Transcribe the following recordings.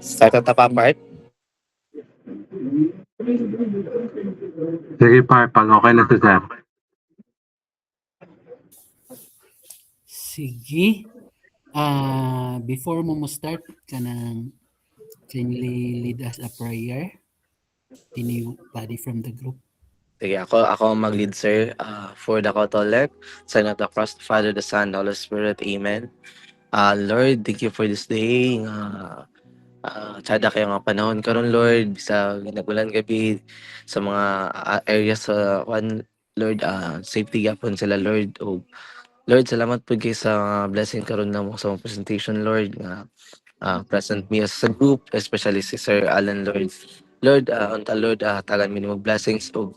Start at the top part. Sige par, pag okay na to sir. Sige. Before mo start kanang kindly lead us a prayer. Anybody from the group? Sige, ako ang mag-lead, sir. For the call to elect, sign of the cross, the Father, the Son, the Holy Spirit. Amen. Lord, thank you for this day. Tsada kayo nga panahon karon Lord, sa ginagulan gabi, sa mga areas sa Lord, safety gapon sila, Lord. O Lord, salamat po kayo sa blessing karon na mo sa mga presentation, Lord. Present me as a group, especially si Sir Alan, Lord. Lord, unta Lord, tagan mi mag blessings o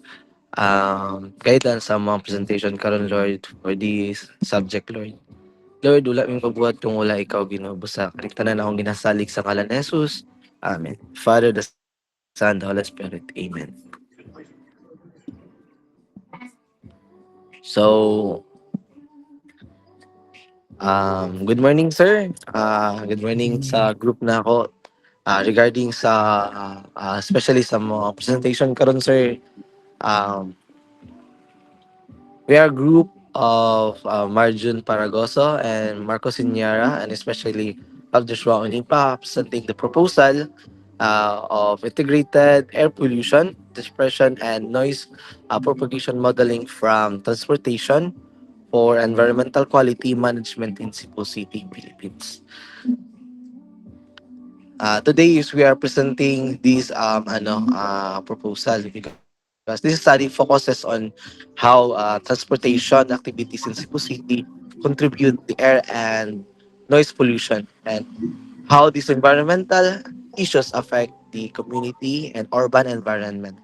guidance sa mga presentation karon, Lord, for this subject, Lord. Lord, wala ming pabuhat kung wala ikaw, Ginoo. Busa kaligtanan akong ginasalig sa ngalan ni Jesus. Amen. Father, the Son, the Holy Spirit. Amen. So, good morning, sir. Good morning sa group na ako. Regarding sa, especially sa mga presentation karon, sir. Um, we are a group of Marjun Paragoso and Marco Sinyara, and especially of Joshua Onipa, presenting the proposal of integrated air pollution, dispersion, and noise propagation modeling from transportation for environmental quality management in Cebu City, Philippines. Today is we are presenting this proposal because this study focuses on how transportation activities in Cebu City contribute to air and noise pollution, and how these environmental issues affect the community and urban environment.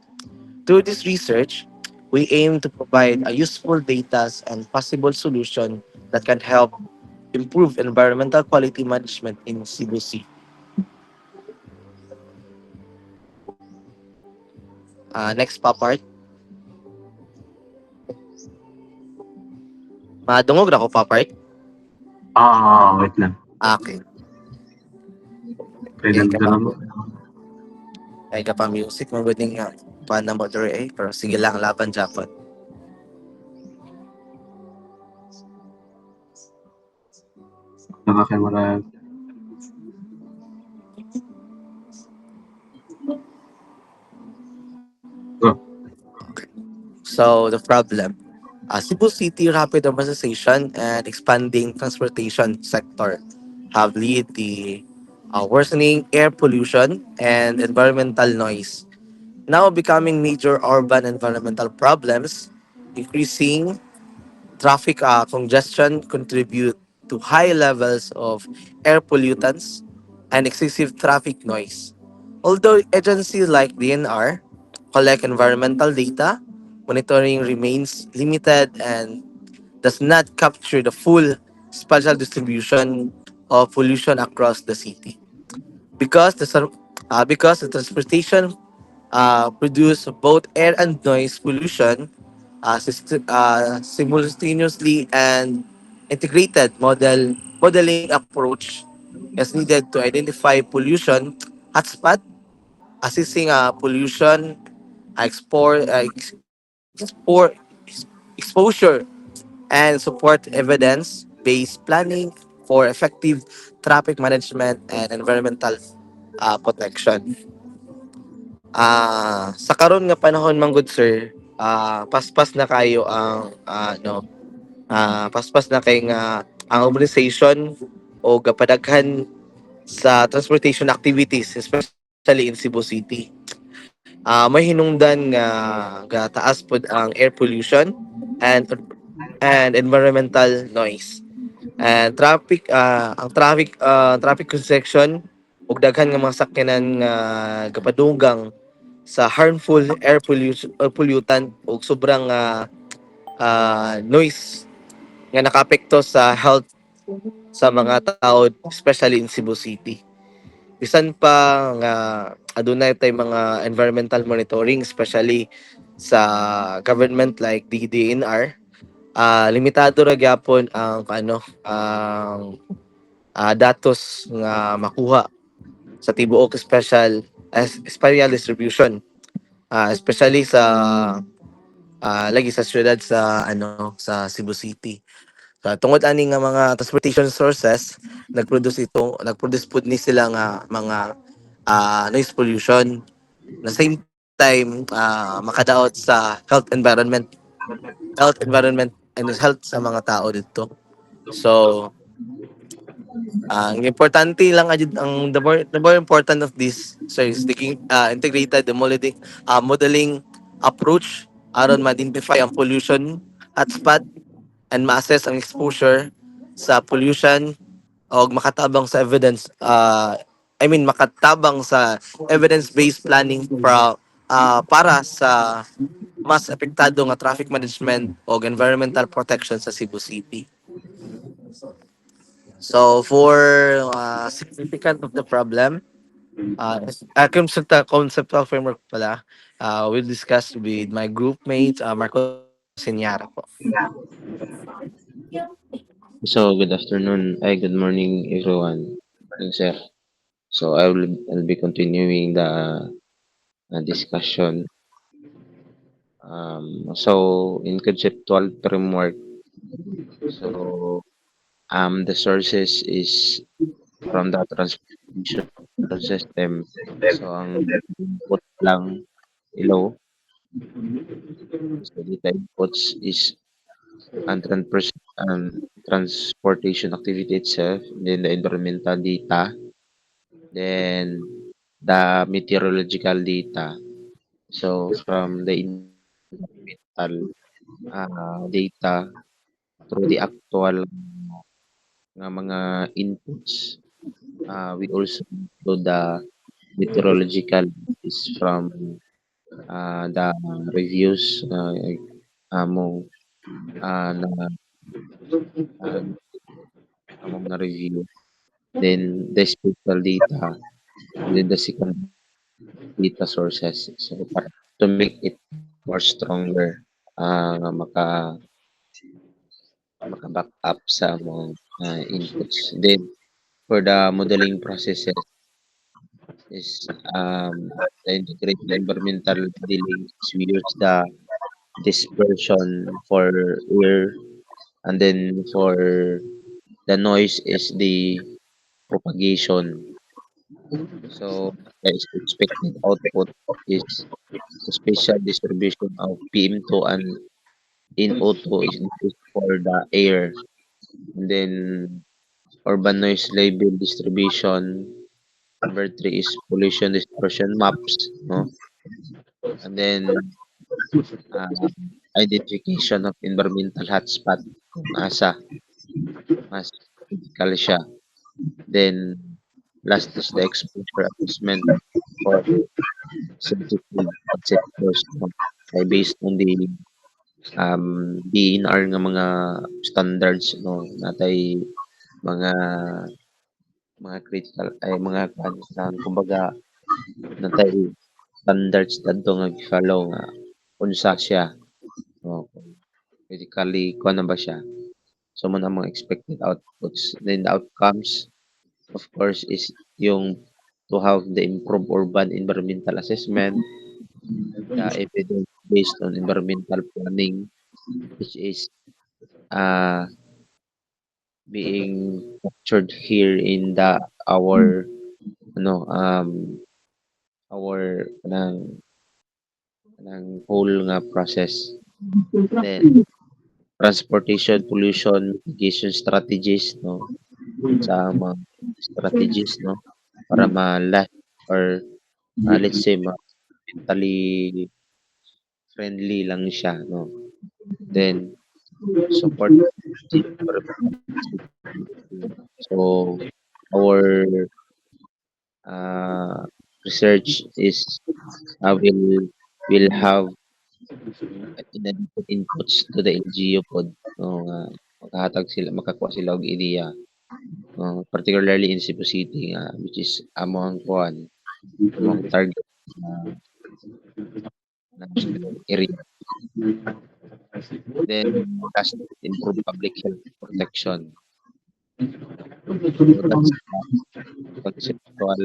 Through this research, we aim to provide a useful data and possible solution that can help improve environmental quality management in Cebu City. Next pa part. Madungog na ko pa part. Wait lang. Okay. Kailan ka naman? Ay ka pa music, mabuting nga. Paano mo pero sige lang, laban Japon. Nakakamara. Go. So, the problem. Cebu City rapid urbanization and expanding transportation sector have led the worsening air pollution and environmental noise, now becoming major urban environmental problems. Increasing traffic congestion contribute to high levels of air pollutants and excessive traffic noise. Although agencies like DNR collect environmental data, monitoring remains limited and does not capture the full spatial distribution of pollution across the city. Because because the transportation produce both air and noise pollution simultaneously, and integrated modeling approach is needed to identify pollution hotspot, assessing pollution exposure, and support evidence-based planning for effective traffic management and environmental protection. Sa karon nga panahon man good sir, paspas na kayo ang paspas na kay nga ang urbanization o kapadaghan sa transportation activities especially in Cebu City. May hinungdan nga gataas pod ang air pollution and environmental noise. And traffic congestion ug daghan nga mga sakyanan nga gapadunggang sa harmful pollutant ug sobrang noise nga nakaapekto sa health sa mga tao especially in Cebu City. Bisan pa nga adunay tay mga environmental monitoring especially sa government like DDNR, limitado ra gyapon ang datos nga makuha sa tibuok special distribution, especially sa lagi sa syudad sa sa Cebu City. Tungod ani nga mga transportation sources nagproduce pud ni sila nga mga noise pollution na same time makadaot sa health environment and health sa mga tao dito. So ang importante lang ang the more important of this so is taking integrated the modeling approach aron ma-identify ang pollution hotspot and ma-assess ang exposure sa pollution o makatabang sa makatabang sa evidence-based planning para sa mas apektado nga traffic management o environmental protection sa Cebu City. So for significant of the problem, conceptual framework pala, we'll discuss with my group mates, Marco Senyara po. So good afternoon, good morning everyone. Morning, sir. So I'll be continuing the discussion. So in conceptual framework, so the sources is from the transportation system. So ang input lang below. So data inputs is and transportation activity itself, then the environmental data, then the meteorological data. So from the environmental data through the actual nga mga inputs, we also include the meteorological is from the reviews among na uh, among na review, then the spatial data, and then the second data sources. So para to make it more stronger, nga maka-back up sa mga inputs. Then for the modeling processes is the integrated environmental modeling is we use the dispersion for air, and then for the noise is the propagation. So the expected output is the spatial distribution of PM2 and NO2 is for the air. And then urban noise label distribution. Number three is pollution dispersion maps, no? And then uh, identification of environmental hotspot kung asa mas critical siya. Then last is the exposure assessment for sensitive sectors, no? Kay based on the DNR nga mga standards, no, natay mga critical ay mga kumbaga natay standards dadto nga gi-follow nga unsa siya, no, critically kuha na ba siya. So, mo ang mga expected outputs. Then the outcomes, of course, is yung to have the improved urban environmental assessment, the evidence based on environmental planning, which is uh, being captured here in the our ano our kanang whole nga process. Then transportation pollution mitigation strategies, no, sa mga strategies, no, para ma-less or let's say mentally friendly lang siya, no. Then support so our uh, research is will have inadequate inputs to the LGU pod, no, nga makahatag sila makakuha sila og ideya, no, particularly in Cebu City nga which is among kuan among target na area. Then last, improve public health protection. So that's the conceptual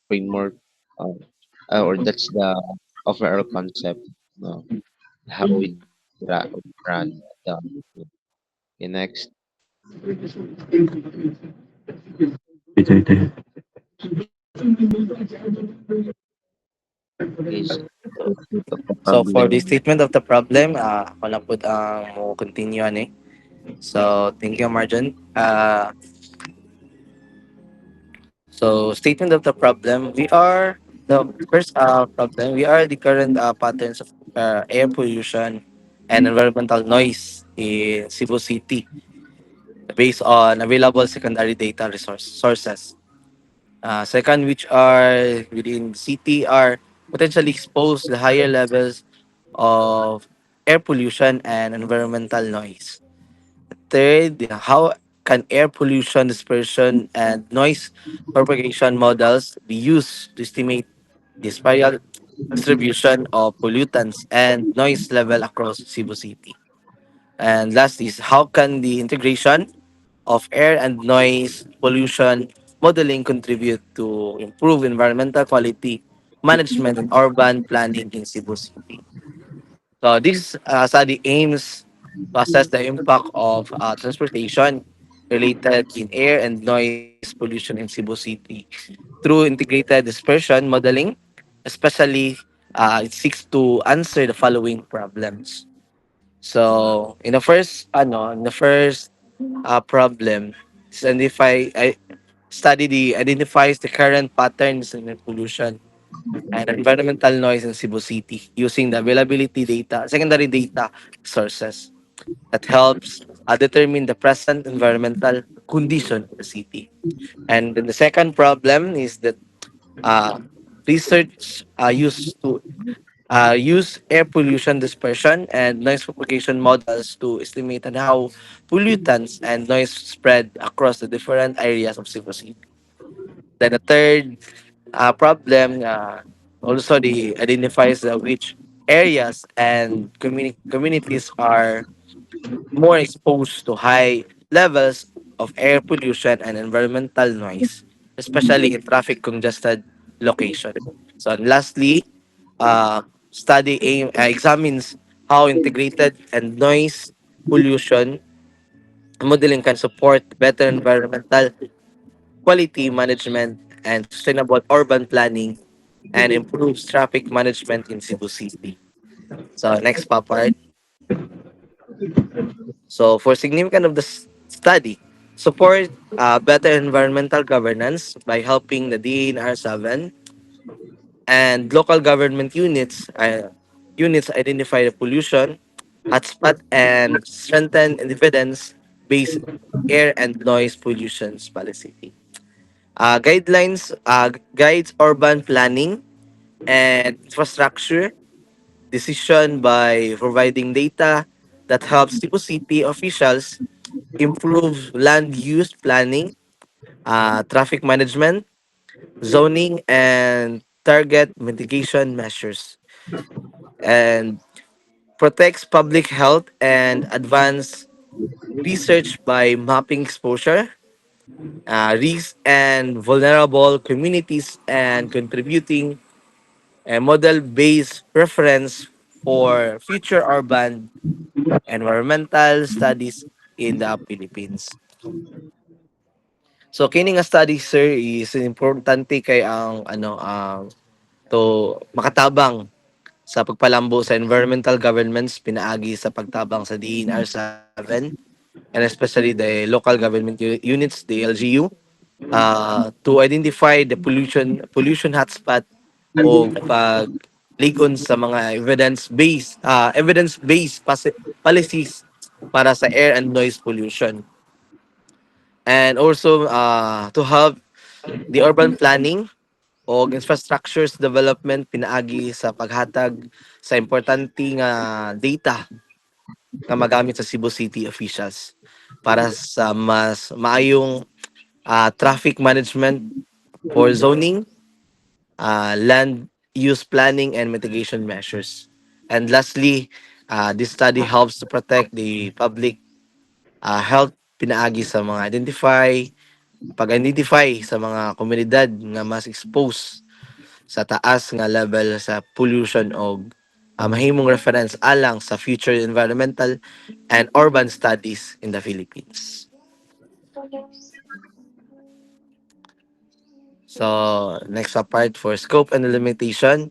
framework, uh, or that's the overall concept, no, how we run the. Okay, next. Ito, ito. Okay, so the So for the problem. statement of the problem, ako na po ang mo continue ani. So thank you, Marjan. So statement of the problem, we are the first problem. We are the current patterns of air pollution and environmental noise in Cebu City based on available secondary data sources. Second, which are within city are potentially exposed to higher levels of air pollution and environmental noise. Third, how can air pollution dispersion and noise propagation models be used to estimate the spiral distribution of pollutants and noise level across Cebu City? And last is how can the integration of air and noise pollution modeling contribute to improve environmental quality management and urban planning in Cebu City? So this study aims to assess the impact of transportation related in air and noise pollution in Cebu City through integrated dispersion modeling, especially it seeks to answer the following problems. So in the first problem, is I study the identifies the current patterns in the pollution and environmental noise in Cebu City using the availability data, secondary data sources that helps determine the present environmental condition of the city. And then the second problem is that uh, research used to use air pollution dispersion and noise propagation models to estimate on how pollutants and noise spread across the different areas of Cebu City. Then the third problem also the identifies which areas and communities are more exposed to high levels of air pollution and environmental noise, especially in traffic congested location. So and lastly, uh, examines how integrated and noise pollution modeling can support better environmental quality management and sustainable urban planning and improves traffic management in Cebu City. So next part. So for significance of the study, support better environmental governance by helping the DNR7 and local government units identify the pollution hotspot and strengthen evidence-based air and noise pollution policy. Guides urban planning and infrastructure decision by providing data that helps Cebu City officials improve land use planning, traffic management, zoning, and target mitigation measures, and protects public health and advance research by mapping exposure, risk and vulnerable communities, and contributing a model-based reference for future urban environmental studies in the Philippines. So kini nga study sir is importante kay ang to makatabang sa pagpalambo sa environmental governments pinaagi sa pagtabang sa DNR 7 and especially the local government units, the LGU, to identify the pollution hotspot o pag ligon sa mga evidence-based policies para sa air and noise pollution. And also to have the urban planning o infrastructures development pinaagi sa paghatag sa importante nga data nga magamit sa Cebu City officials para sa mas maayong traffic management for zoning, land use planning, and mitigation measures. And lastly, this study helps to protect the public health pinaagi sa mga pag-identify sa mga komunidad nga mas exposed sa taas nga level sa pollution o mahimong reference alang sa future environmental and urban studies in the Philippines. So, next part for scope and limitation.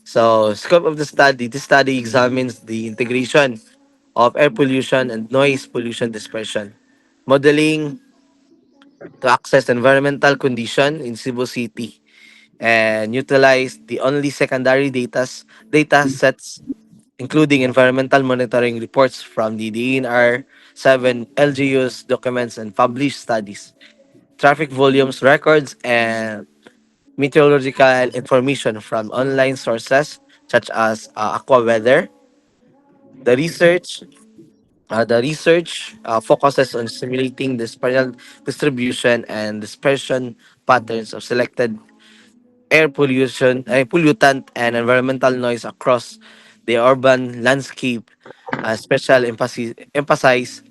So, scope of the study. This study examines the integration of air pollution and noise pollution dispersion, modeling to access environmental condition in Cebu City, and utilize the only secondary data sets including environmental monitoring reports from the DNR 7 LGUs documents and published studies, traffic volumes records, and meteorological information from online sources such as AquaWeather. The research focuses on simulating the spatial distribution and dispersion patterns of selected pollutant, and environmental noise across the urban landscape. Special emphasis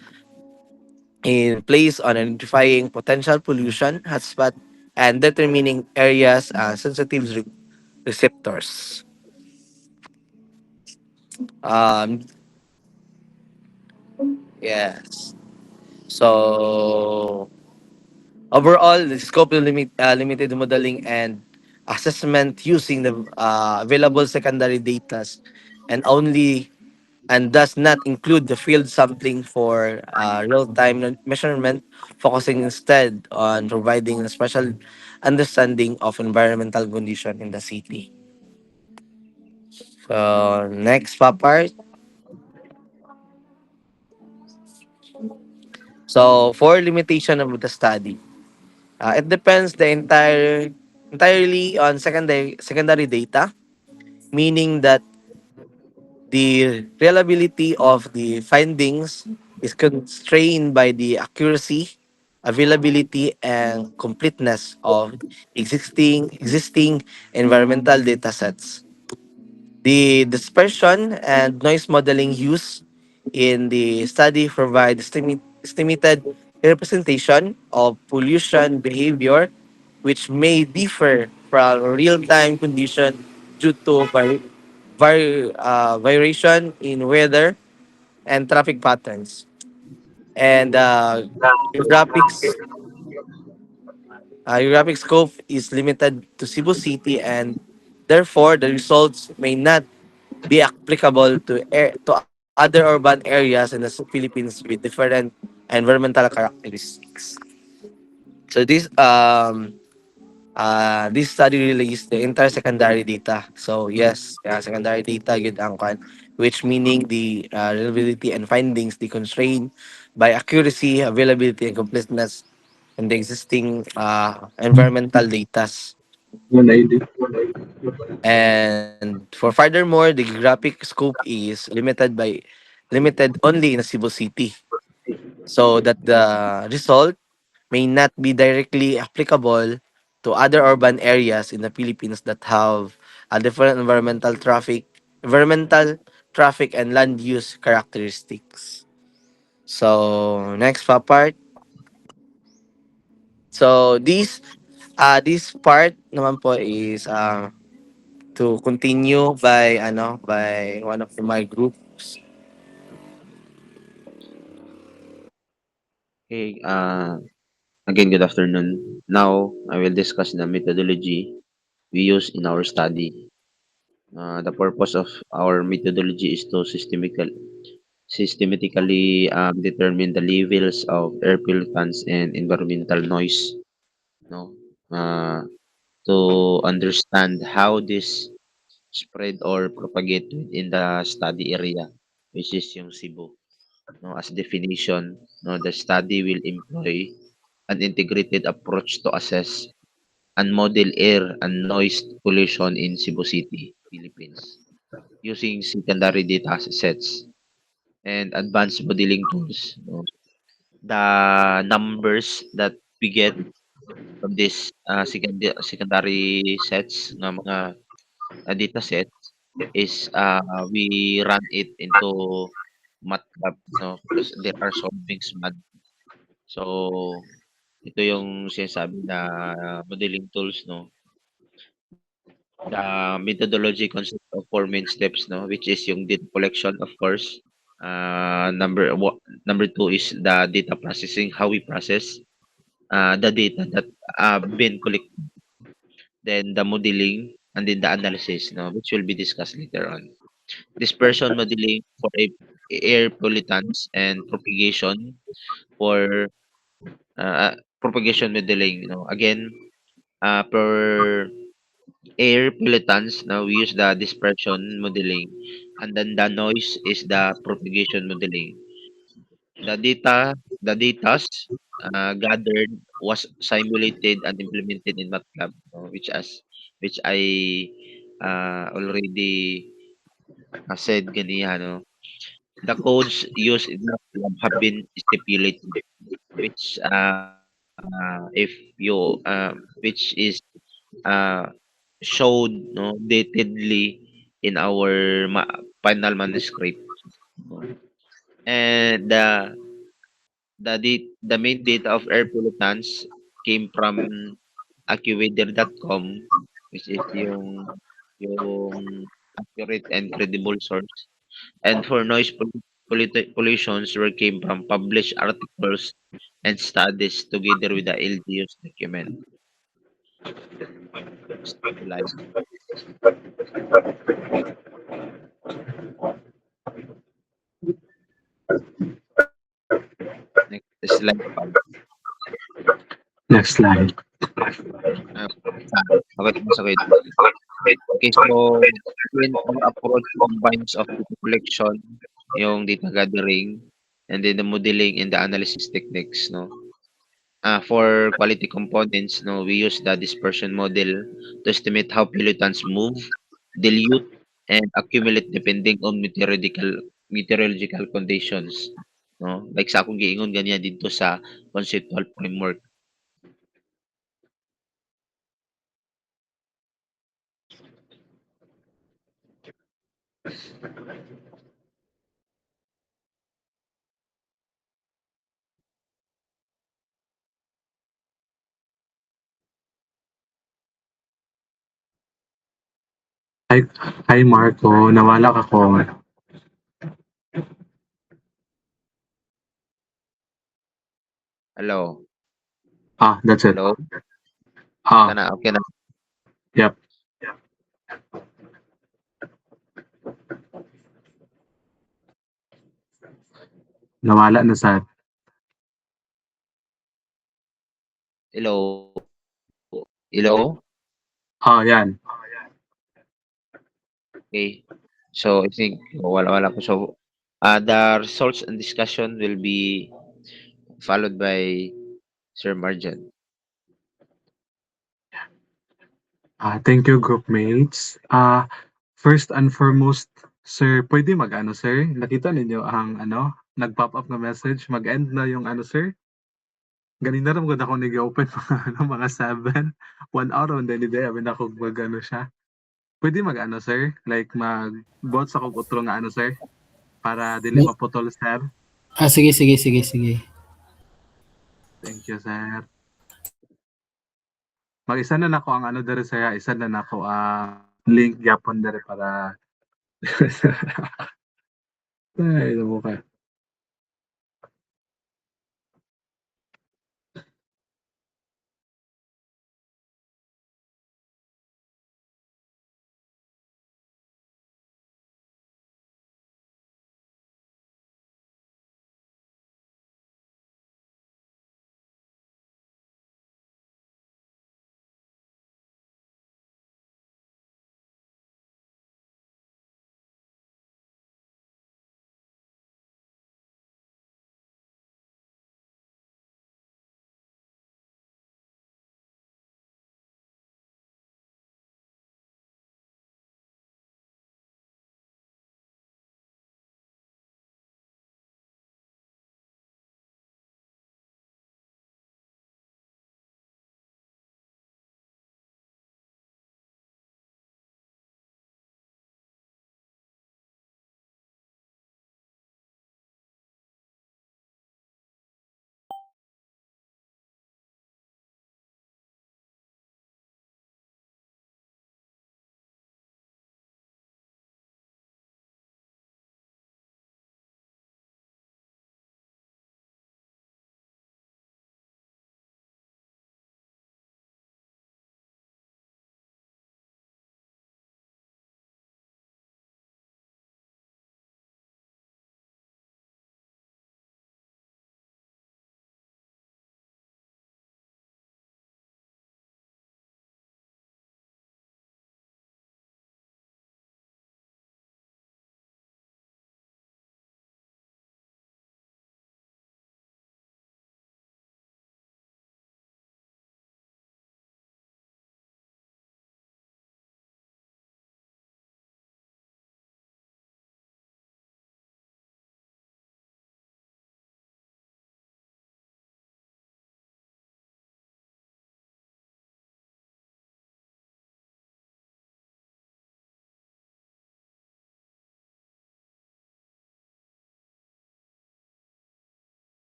in place on identifying potential pollution hotspot and determining areas sensitive receptors. Um, yes. So overall, the scope of limited modeling and assessment using the available secondary data and only and does not include the field sampling for real-time measurement, focusing instead on providing a special understanding of environmental condition in the city. So next part. So for limitation of the study, it depends entirely on secondary data, meaning that the reliability of the findings is constrained by the accuracy, availability, and completeness of existing environmental data sets. The dispersion and noise modeling used in the study provide estimated representation of pollution behavior, which may differ from real-time condition due to variation in weather and traffic patterns. And graphics geographic scope is limited to Cebu City, and therefore the results may not be applicable to other urban areas in the Philippines with different environmental characteristics. So this study released the entire secondary data. So yes, secondary data yun ang kwan, which meaning the reliability and findings the constrained by accuracy, availability, and completeness in the existing environmental data. One ID. And for furthermore, the graphic scope is limited only in Cebu City, so that the result may not be directly applicable to other urban areas in the Philippines that have a different environmental traffic and land use characteristics. So, next pa part. So, this part naman po is to continue by one of my groups. Okay, again, good afternoon. Now, I will discuss the methodology we use in our study. The purpose of our methodology is to systematically determine the levels of air pollutants and environmental noise. No, uh, to understand how this spread or propagate in the study area, which is yung Cebu. No, as definition, no, the study will employ an integrated approach to assess and model air and noise pollution in Cebu City, Philippines, using secondary data sets and advanced modeling tools. No. The numbers that we get from this secondary sets ng mga data sets is we run it into MATLAB, no, because there are solvings mad. So ito yung sinasabi na modeling tools, no. The methodology consists of four main steps, no, which is yung data collection, of course. Number two is the data processing, how we process the data that been collected. Then the modeling, and then the analysis, no, which will be discussed later on. Dispersion modeling for air pollutants and propagation for propagation modeling. You know, again, per air pollutants, now we use the dispersion modeling, and then the noise is the propagation modeling. The data gathered was simulated and implemented in MATLAB, which I already said ganyan, no? The codes used in MATLAB have been stipulated, which which is uh, showed, no, datedly in our final manuscript, no? And the main data of air pollutants came from AccuWeather.com, which is yung accurate and credible source. And for noise pollutions were came from published articles and studies together with the LGU's document. Slide. Next slide. Next slide. Okay, masakit. Okay, so again, our approach combines of data collection, yung data gathering, and then the modeling and the analysis techniques, no? For quality components, no, we use the dispersion model to estimate how pollutants move, dilute, and accumulate depending on meteorological conditions. No? Like sa akong giingon ganyan dito sa conceptual framework. Hi, hi Marco, nawala ka ko. Hello? That's it. Hello? Ah, Okay na. yep. Nawala na sa Hello? Hello? yan. Okay. So, I think wala po. So, the results and discussion will be followed by Sir Marjan. Thank you group mates. First and foremost, sir, pwede mag-ano sir? Nakita ninyo ang nag-pop up na message, mag-end na yung sir? Ganina rin gud ako nag-open mga 7, 1 hour on the day, abin ako mag siya. Pwede mag-ano sir? Like mag-bot sa kong utro nga sir? Para dili May, maputol sir? Sige, sige, sige, sige. Thank you, sir. Mag-isa na nako ang ano dere sir, isa na nako ang link gyapon dere para ay, ano mo ka.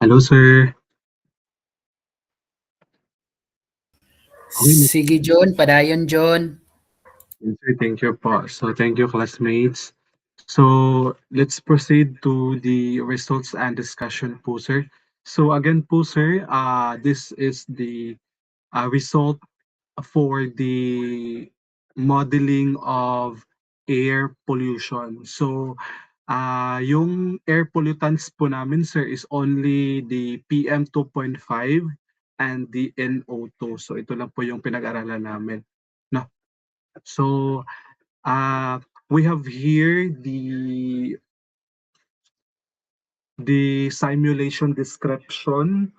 Hello, sir. Okay. Sige, John. Padayon, John. Yes, sir. Thank you po. So, thank you, classmates. So, let's proceed to the results and discussion po, sir. So, again po, sir, this is the result for the modeling of air pollution. So, yung air pollutants po namin, sir, is only the PM 2.5 and the NO2. So, ito lang po yung pinag-aralan namin. No? So, we have here the simulation description.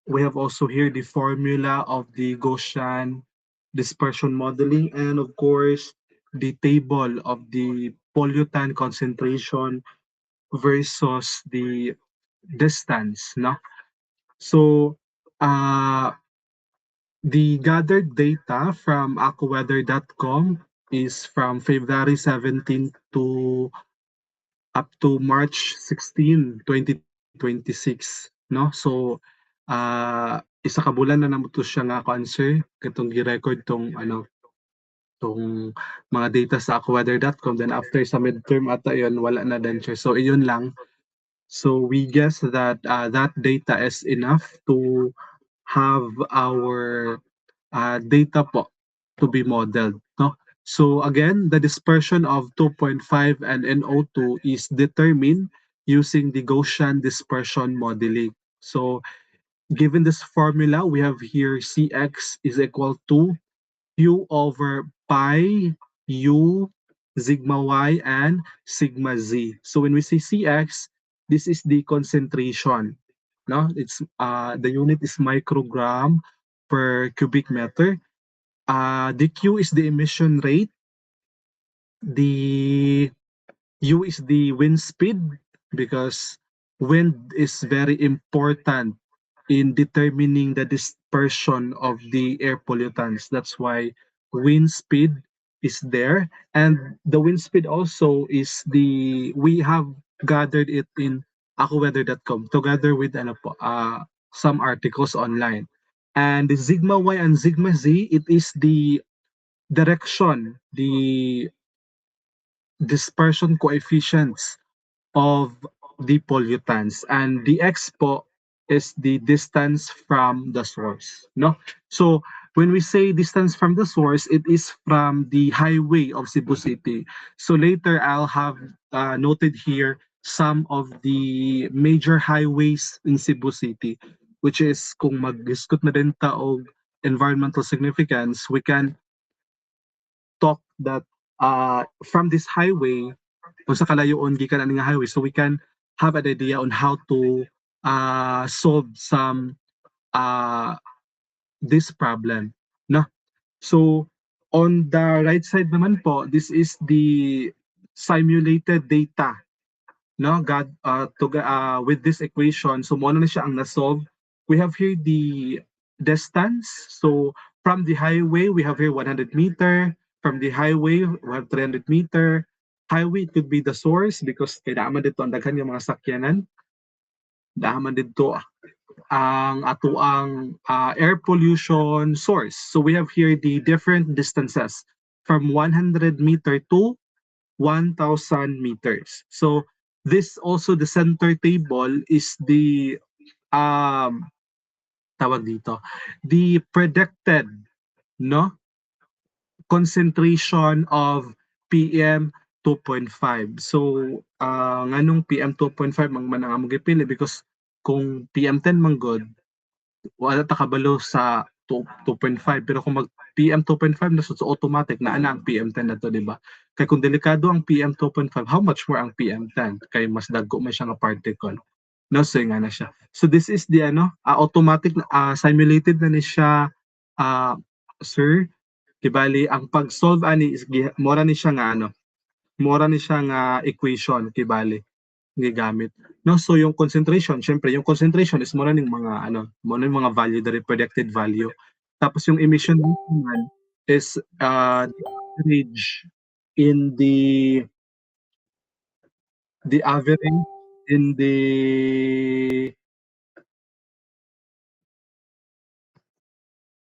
We have also here the formula of the Gaussian dispersion modeling, and of course, the table of the pollutant concentration versus the distance, no? So, the gathered data from AccuWeather.com is from February 17 to up to March 16, 2026, no? So, isa ka bulan na namo to siya nga answer katong gi-record tong ano tong mga data sa AccuWeather.com, then after sa midterm ata yon wala na din siya. So iyon lang. So we guess that that data is enough to have our data po to be modeled, no? So again, the dispersion of 2.5 and NO2 is determined using the Gaussian dispersion modeling. So given this formula, we have here Cx is equal to U over pi U sigma y and sigma z. So when we say Cx, this is the concentration. No, it's the unit is microgram per cubic meter. The Q is the emission rate. The U is the wind speed because wind is very important in determining the dispersion of the air pollutants. That's why wind speed is there. And the wind speed also is we have gathered it in AccuWeather.com together with some articles online. And the sigma y and sigma z, it is the direction, the dispersion coefficients of the pollutants, and the x po is the distance from the source, no? So when we say distance from the source, it is from the highway of Cebu City. So later I'll have noted here some of the major highways in Cebu City, which is kung mag-discuss na din ta og environmental significance, we can talk that from this highway kung sa kalayoon gikan ani nga highway, so we can have an idea on how to solve some uh, this problem, no? So on the right side naman po, this is the simulated data, no? With this equation, so mo na siya ang na-solve. We have here the distance. So from the highway, we have here 100 meter. From the highway, we have 300 meter. Highway, it could be the source because kailangan dito ang daghan yung mga sakyanan. Dahaman dito ang atuang air pollution source. So we have here the different distances from 100 meter to 1,000 meters. So this also the center table is the tawag dito, the predicted, no, concentration of PM 2.5. So nganong PM 2.5 mang man ang gipili because kung PM 10 man god wala ta kabalo sa 2.5, pero kung mag PM 2.5 na so automatic na ana ang PM 10 na to, di ba? Kay kung delikado ang PM 2.5, how much more ang PM 10 kay mas dagko man siya nga particle, no? So nga na siya. So this is the automatic simulated na ni siya, sir. Kibali ang pag-solve ani is mora ni siya nga mora ni siya nga equation kibali gigamit, no? So yung concentration, syempre yung concentration is mura ning mga mura ning mga value, the predicted value. Tapos yung emission naman is average in the average in the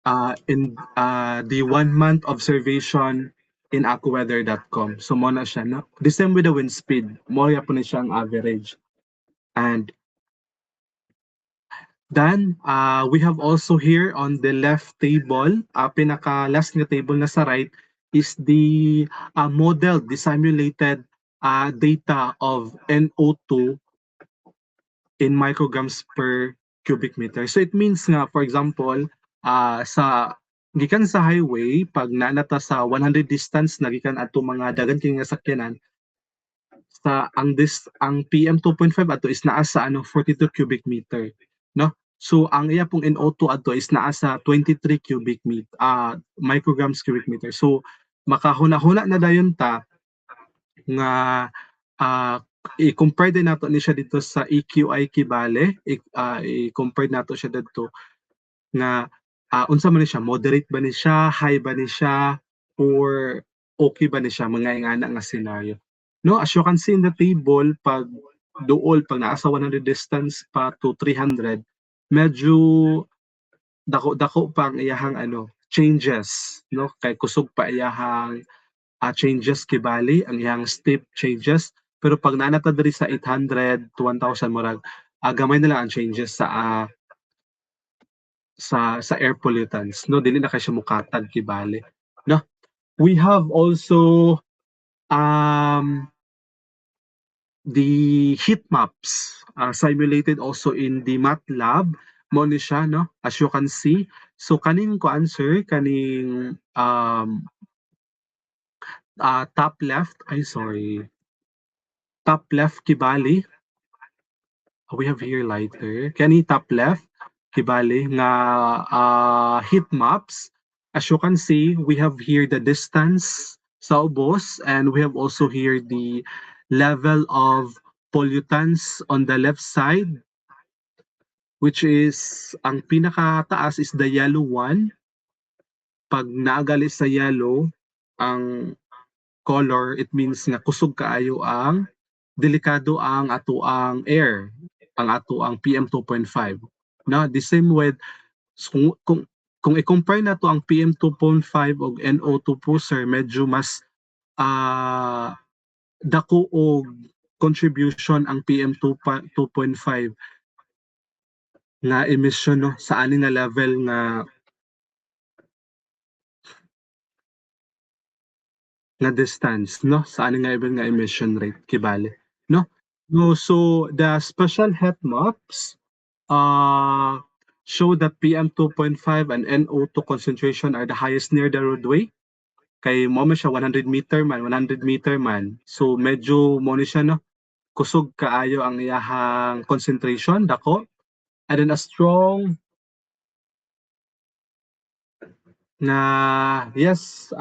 1 month observation in AccuWeather.com. So mo na siya, no? The same with the wind speed, mo ya po na siya ang average. And then, we have also here on the left table, pinaka-last nga table na sa right, is the modeled, the simulated data of NO2 in micrograms per cubic meter. So it means nga, for example, gikan sa highway, pag nanata sa 100 distance, nagikan ato mga dagan kini nga sakyanan, ang PM 2.5 ato is naa sa 42 cubic meter, no? So ang iya pong NO2 adto is naa sa 23 micrograms cubic meter. So makahuna-huna na dayon ta nga ah, i-compare din nato ni siya dito sa EQI Kibale, i-compare nato siya dito nga unsa man ni siya, moderate ba ni siya, high ba ni siya, or okay ba ni siya, mga ingana nga scenario. No, as you can see in the table, pag pag naa sa 100 distance pa to 300, medyo dako-dako pa ang iyahang changes, no? Kay kusog pa iyahang changes kibali, ang iyang steep changes. Pero pag naanata diri sa 800 to 1,000 murag, gamay na lang ang changes sa air pollutants, no, dili na kay siya mukatag kibali, no. We have also um the heat maps simulated also in the MATLAB mo ni siya, no, as you can see. So kaning ko answer kaning top left, ay sorry, top left kibali. We have here lighter kani top left kibali nga heat maps. As you can see, we have here the distance sa ubos, and we have also here the level of pollutants on the left side, which is ang pinakataas is the yellow one. Pag naagali sa yellow ang color, it means nga kusog kaayo ang delikado ang ato ang air, ang ato ang PM 2.5. Na the same with kung i-compare na to ang PM 2.5 og NO2 po sir, medyo mas dako og contribution ang PM 2.5 na emission, no, sa ani nga level nga distance, no, sa ani nga level nga emission rate kibali, no. No, so the special heat maps show that PM 2.5 and NO2 concentration are the highest near the roadway. Kay mo man siya 100 meter man, 100 meter man. So medyo mo ni siya, no, kusog kaayo ang iyahang concentration dako. And then a strong na yes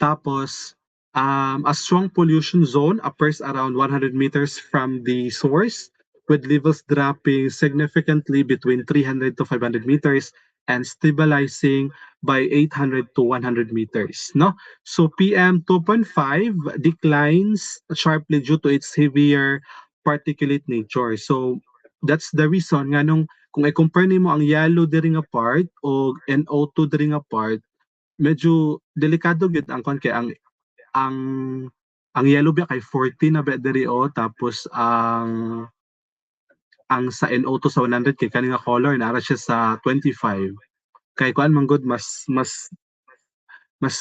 tapos a strong pollution zone appears around 100 meters from the source, with levels dropping significantly between 300 to 500 meters and stabilizing by 800 to 100 meters, no. So PM 2.5 declines sharply due to its heavier particulate nature. So that's the reason nga nung kung i-compare nimo ang yellow diri nga part o NO2 diri nga part, medyo delikado gid ang kay ang ang yellow ba kay 40 na ba diri, tapos ang sa NO2 sa 100 kay kani nga color nara siya sa 25. Kay kuan man gud mas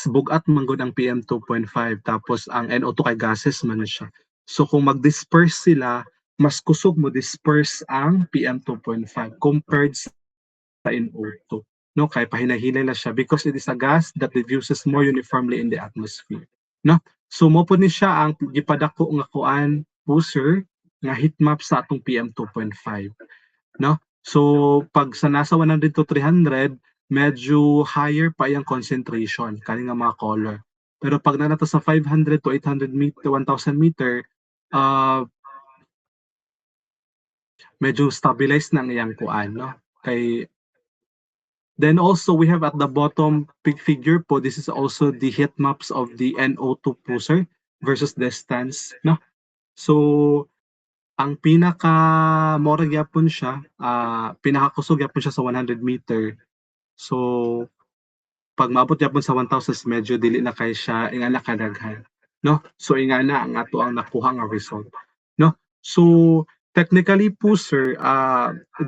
bugat man gud ang PM 2.5, tapos ang NO2 kay gases man siya. So kung mag-disperse sila, mas kusog mo disperse ang PM 2.5 compared sa NO2, no, kay pahinahilay la siya because it is a gas that diffuses more uniformly in the atmosphere, no. So mo po ni siya ang gipadako nga kuan user nga heat map sa atong PM 2.5, no. So pag sa nasa 100 to 300, medyo higher pa yung concentration kani nga mga color. Pero pag nanato sa 500 to 800 meter, 1,000 meter, medyo stabilized na ang iyang kuan, no. Kay then also we have at the bottom figure po, this is also the heat maps of the NO2 pulsar versus distance, no. So ang pinaka more gyapon siya, pinakakusog gyapon siya sa 100 meter. So pag maabot gyapon sa 1,000 medyo dili na kay siya ingana kadaghan, no. So ingana ang ato ang nakuha nga result, no. So technically po sir,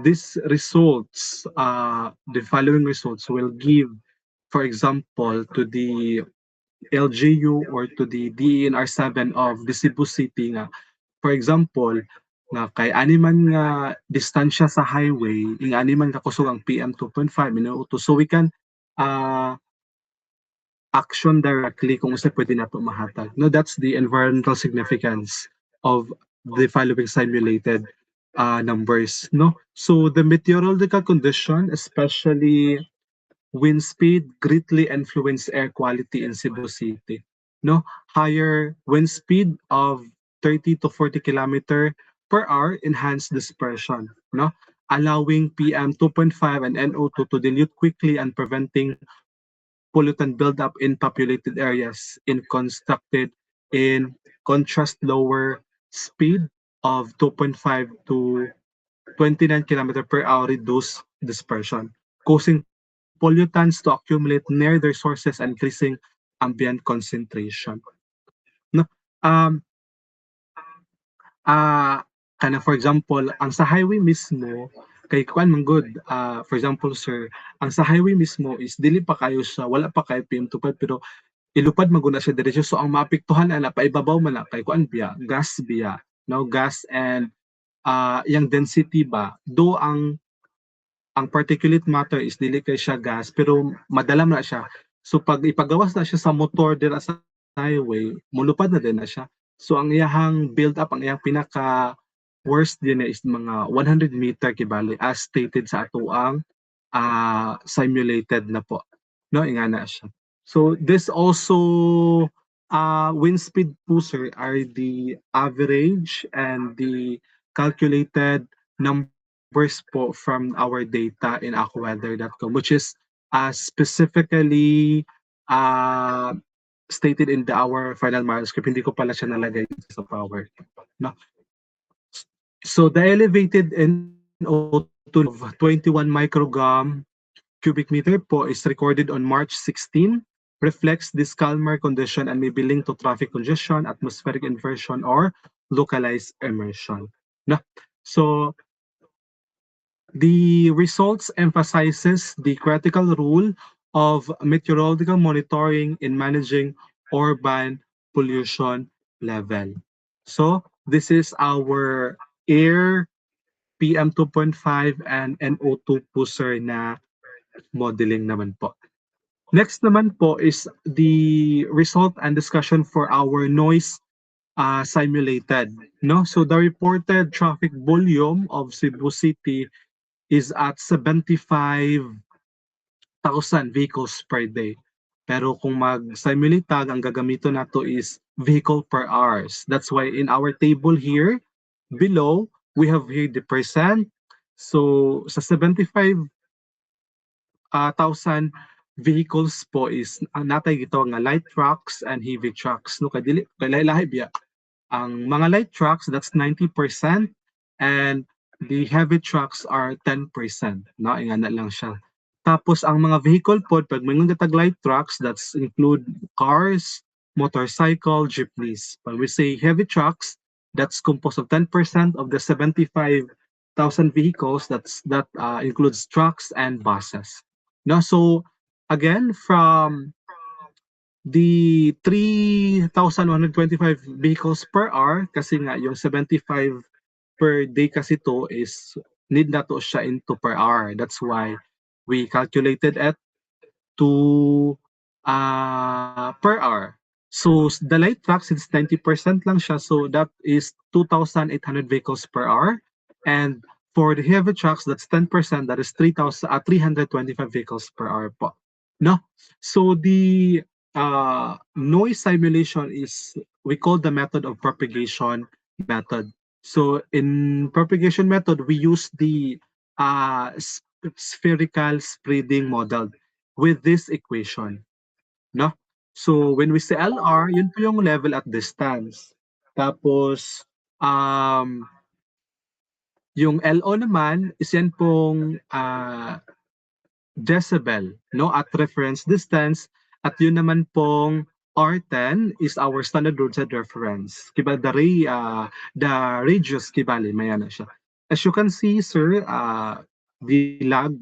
these results, the following results will give, for example, to the LGU or to the DENR 7 of the Cebu City nga, for example, nga kay ani man nga distansya sa highway, ing ani man kakusog ang PM 2.5 minuto. So we can action directly kung sa pwede nato mahatag. No, that's the environmental significance of the following simulated numbers, no? So the meteorological condition, especially wind speed, greatly influence air quality in Cebu City. No, higher wind speed of 30 to 40 kilometer per hour enhance dispersion, no, allowing PM 2.5 and NO2 to dilute quickly and preventing pollutant buildup in populated areas. In constructed in contrast, lower speed of 2.5 to 29 kilometer per hour reduce dispersion, causing pollutants to accumulate near their sources and increasing ambient concentration. No? Um, ah, kana for example, ang sa highway mismo, kay kuan man good, for example, sir, ang sa highway mismo is dili pa kayo siya, wala pa kay PM25 pero ilupad man gud na siya diretso. So ang maapektuhan ana paibabaw man na kay kuan biya, gas biya, no, gas and yang density ba, do ang particulate matter is dili kay siya gas pero madala na siya. So pag ipagawas na siya sa motor dira sa highway, mulupad na din na siya. So ang iyahang build up, ang iyang pinaka worst din is mga 100 meter kibali as stated sa ato ang simulated na po. No, ingana siya. So this also wind speed po sir are the average and the calculated numbers po from our data in AccuWeather.com, which is specifically uh, stated in our final manuscript. Hindi ko pala siya nalagay sa power. No? So the elevated NO2 of 21 microgram cubic meter po is recorded on March 16, reflects this calmer condition and may be linked to traffic congestion, atmospheric inversion, or localized immersion. No? So the results emphasizes the critical role of meteorological monitoring in managing urban pollution level. So this is our air PM 2.5 and NO2 po sir na modeling naman po. Next naman po is the result and discussion for our noise simulated. No? So the reported traffic volume of Cebu City is at 75,000 vehicles per day. Pero kung mag-simulate tag, ang gagamito nato is vehicle per hours. That's why in our table here, below, we have here the percent. So sa 75,000 vehicles po is natay gito nga light trucks and heavy trucks. No, kadili, lahi biya. Ang mga light trucks, that's 90%, and the heavy trucks are 10%. No, ingana lang siya. Tapos ang mga vehicle po, pag may ngatag light trucks, that's include cars, motorcycle, jeepneys. When we say heavy trucks, that's composed of 10% of the 75,000 vehicles. That includes trucks and buses. No, so again, from the 3,125 vehicles per hour, kasi nga yung 75 per day kasi to is need na to siya into per hour. That's why we calculated it to per hour. So the light trucks, it's 90% lang siya. So that is 2,800 vehicles per hour. And for the heavy trucks, that's 10%. That is 325 vehicles per hour po. No? So the noise simulation is, we call the method of propagation method. So in propagation method, we use the spherical spreading model with this equation. No? So when we say LR, yun po yung level at distance. Tapos, yung LO naman is yan pong decibel, no, at reference distance, at yun naman pong R10 is our standard roadside reference. Kiba the radius kibali, maya na siya. As you can see, sir, the lag,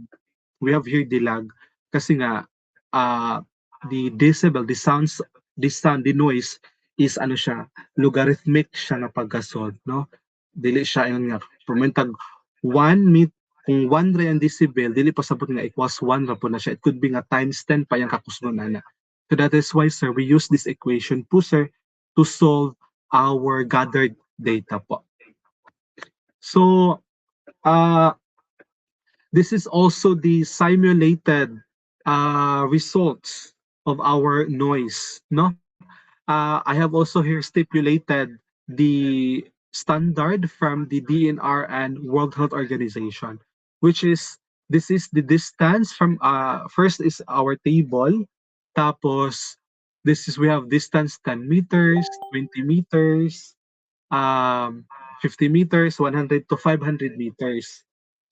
we have here the lag kasi nga the decibel, the sound, the noise is ano siya, logarithmic siya nga pagkasod, no? Dili siya yung nga, pumentag 1 kung 1 ray ang decibel, dili pa sabot nga equals 1 ra po na siya. It could be nga times 10 pa yung kakusnon na. So that is why, sir, we use this equation po, sir, to solve our gathered data po. So uh, this is also the simulated results of our noise, no? I have also here stipulated the standard from the DNR and World Health Organization, which is this is the distance from first is our table, tapos this is we have distance 10 meters, 20 meters, um, 50 meters, 100 to 500 meters.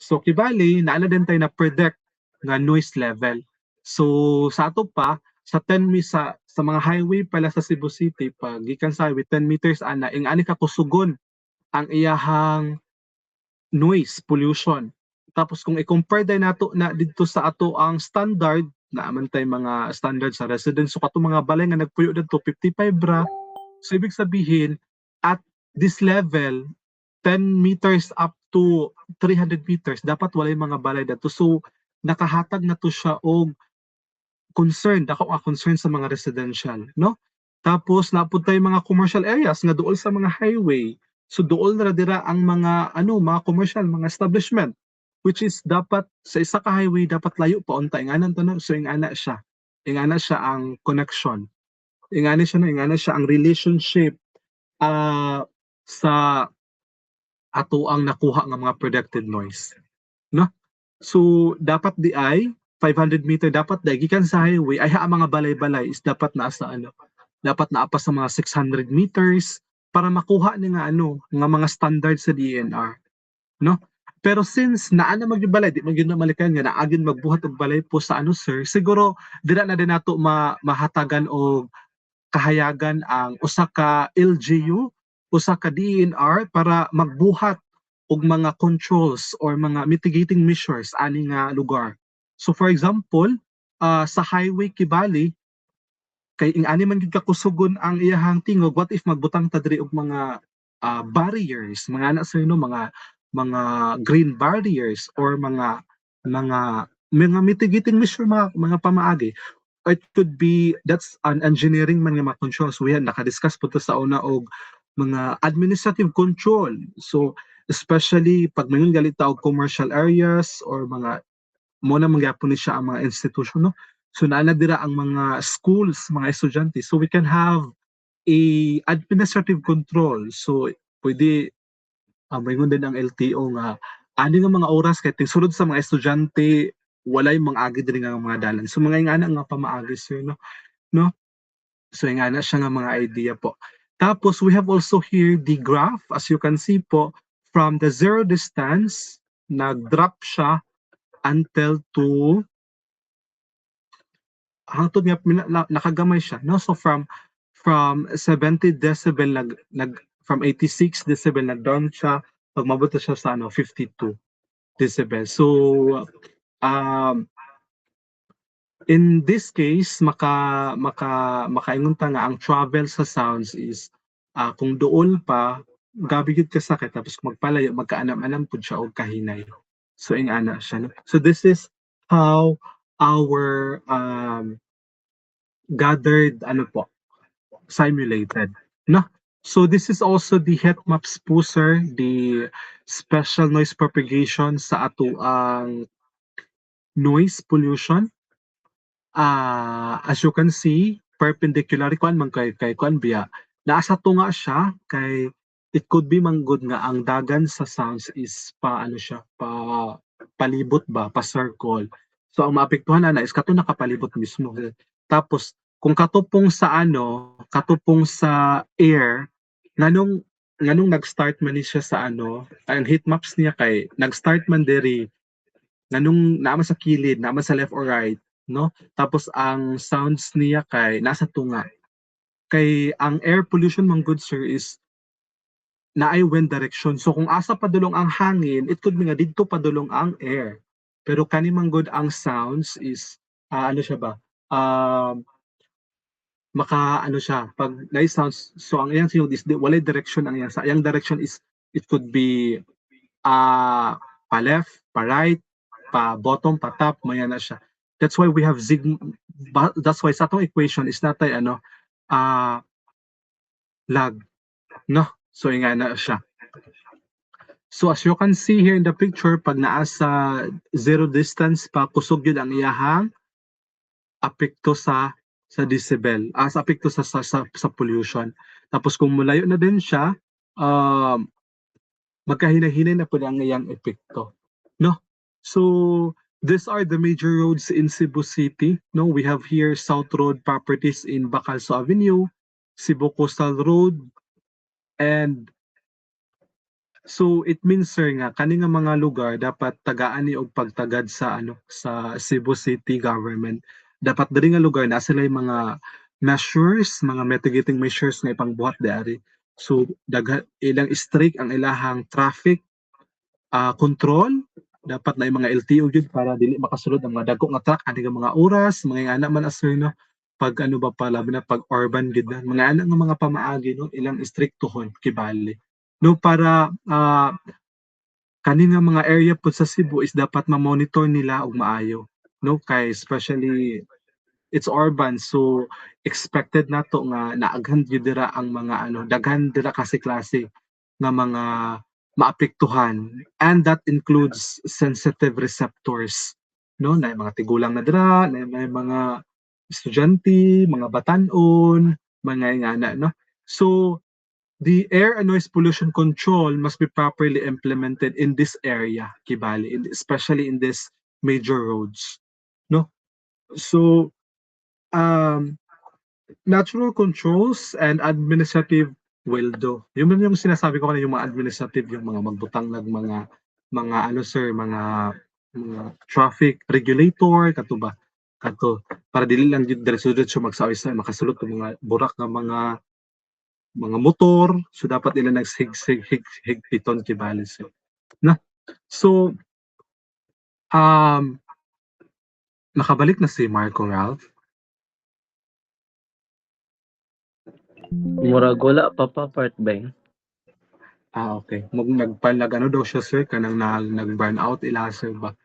So kibali, naala din tayo na predict nga noise level. So sa ato pa, sa 10 sa mga highway pala sa Cebu City, pag gikan sa highway 10 meters ana, ing ani ka kusugon ang iyahang noise pollution. Tapos kung i-compare din nato na dito sa ato ang standard, naaman tay mga standard sa residence, so kato mga balay nga nagpuyo dito 55 ra. So ibig sabihin, at this level, 10 meters up to 300 meters, dapat walay mga balay dito. So nakahatag na to siya og concern, dako nga concern sa mga residential, no? Tapos napud tay mga commercial areas nga duol sa mga highway. So duol na dira ang mga mga commercial, mga establishment, which is dapat sa isa ka highway dapat layo pa unta inganan to no. So ingana siya. Ingana siya ang connection. Ingana siya no, ingana siya ang relationship sa ato ang nakuha nga mga predicted noise, no? So dapat di ay 500 meter dapat dai gikan sa highway ay ang mga balay-balay is dapat naa sa dapat naa pa sa mga 600 meters para makuha ni nga nga mga standard sa DNR, no? Pero since naa na magbalay di man gyud na malikan nga naagin magbuhat og balay po sa sir, siguro dira na din nato mahatagan og kahayagan ang usa ka LGU, usa ka DNR para magbuhat og mga controls or mga mitigating measures ani nga lugar. So for example, sa highway Kibali kay ing ani man gid kakusugon ang iyahang tingog, what if magbutang ta diri og mga barriers, mga ana sa mga green barriers or mga mitigating measure, mga pamaagi. It could be that's an engineering man nga controls. We had nakadiscuss po to sa una og mga administrative control. So especially pag mayon galit ta og commercial areas or mga mo na mangyapon ni siya ang mga institution, no? So naana dira ang mga schools, mga estudyante. So we can have a administrative control. So pwede mayngon din ang LTO nga ani nga mga oras kay sulod sa mga estudyante walay mga agi diri nga mga dalan. So mga ingana nga pamaagi sir, no? So ingana siya nga mga idea po. Tapos we have also here the graph, as you can see po, from the zero distance nag-drop siya until to hangtod nga nakagamay siya, no? So from 70 decibel from 86 decibel nag-down siya pag mabuto siya sa 52 decibel. So in this case makaingon ta nga ang travel sa sounds is kung duol pa gabi gyud ka sakit tapos kung magpalayo magkaanam-anam pud siya og kahinay. So ingana siya, no? So this is how our gathered simulated, no? So this is also the heat maps po sir, the special noise propagation sa ato ang noise pollution. As you can see, perpendicular kuan man kay kuan biya. Naasa tunga siya kay it could be manggod nga ang dagan sa sounds is siya, palibot ba, pa circle. So ang maapektuhan na is kato nakapalibot mismo. Tapos kung katupong sa katupong sa air, nganong nag-start man ni siya sa ang heat maps niya kay nag-start man diri nganong naman sa kilid, naman sa left or right, no? Tapos ang sounds niya kay nasa tunga. Kay ang air pollution man good sir is naay wind direction. So kung asa padulong ang hangin, it could be nga didto padulong ang air. Pero kani man good ang sounds is siya ba? Siya pag naay sounds, so ang iyang sinog is walay direction ang iyang sa iyang direction is it could be pa left, pa right, pa bottom, pa top, maya na siya. That's why we have that's why sa atong equation is natay lag, no? So inga na siya. So as you can see here in the picture, pag naa sa zero distance pa, kusog yun ang iyahang apekto sa decibel, sa apekto sa pollution. Tapos kung malayo na din siya, um, magkahinay-hinay na po ang iyang epekto. No? So, these are the major roads in Cebu City. No, we have here South Road properties in Bacalso Avenue, Cebu Coastal Road, and so it means sir nga kani nga mga lugar dapat tagaan ni og pagtagad sa Cebu City government. Dapat diri nga lugar na sila mga measures, mga mitigating measures nga ipangbuhat diari. So ilang strict ang ilahang traffic control. Dapat na yung mga LTO yun para dili makasulod ang mga dagko nga truck ani nga mga oras, mga anak man as no pag ano ba pa labi na pag urban gid na mga anak nga mga pamaagi no ilang istriktohon kibali no para kani nga mga area po sa Cebu is dapat ma-monitor nila og maayo no kay especially it's urban so expected nato nga naaghan gyud dira ang mga daghan dira kasi klase nga mga maapektuhan and that includes sensitive receptors no na mga tigulang na dira na may mga estudyante mga batan-on mga ingana no so the air and noise pollution control must be properly implemented in this area kibali especially in this major roads no so um natural controls and administrative will do. Yun man yung sinasabi ko kanina yung mga administrative, yung mga magbutang ng mga sir, mga traffic regulator kato ba? Kato para dili lang jud diretso magsaoy sa makasulot ng mga burak nga mga motor, so dapat nila higpiton kibali sir. Na. So nakabalik na si Marco Ralph. Murag wala pa part ba? Okay. Nagpalag ano daw siya sir kanang nag-burn out ila sir ba?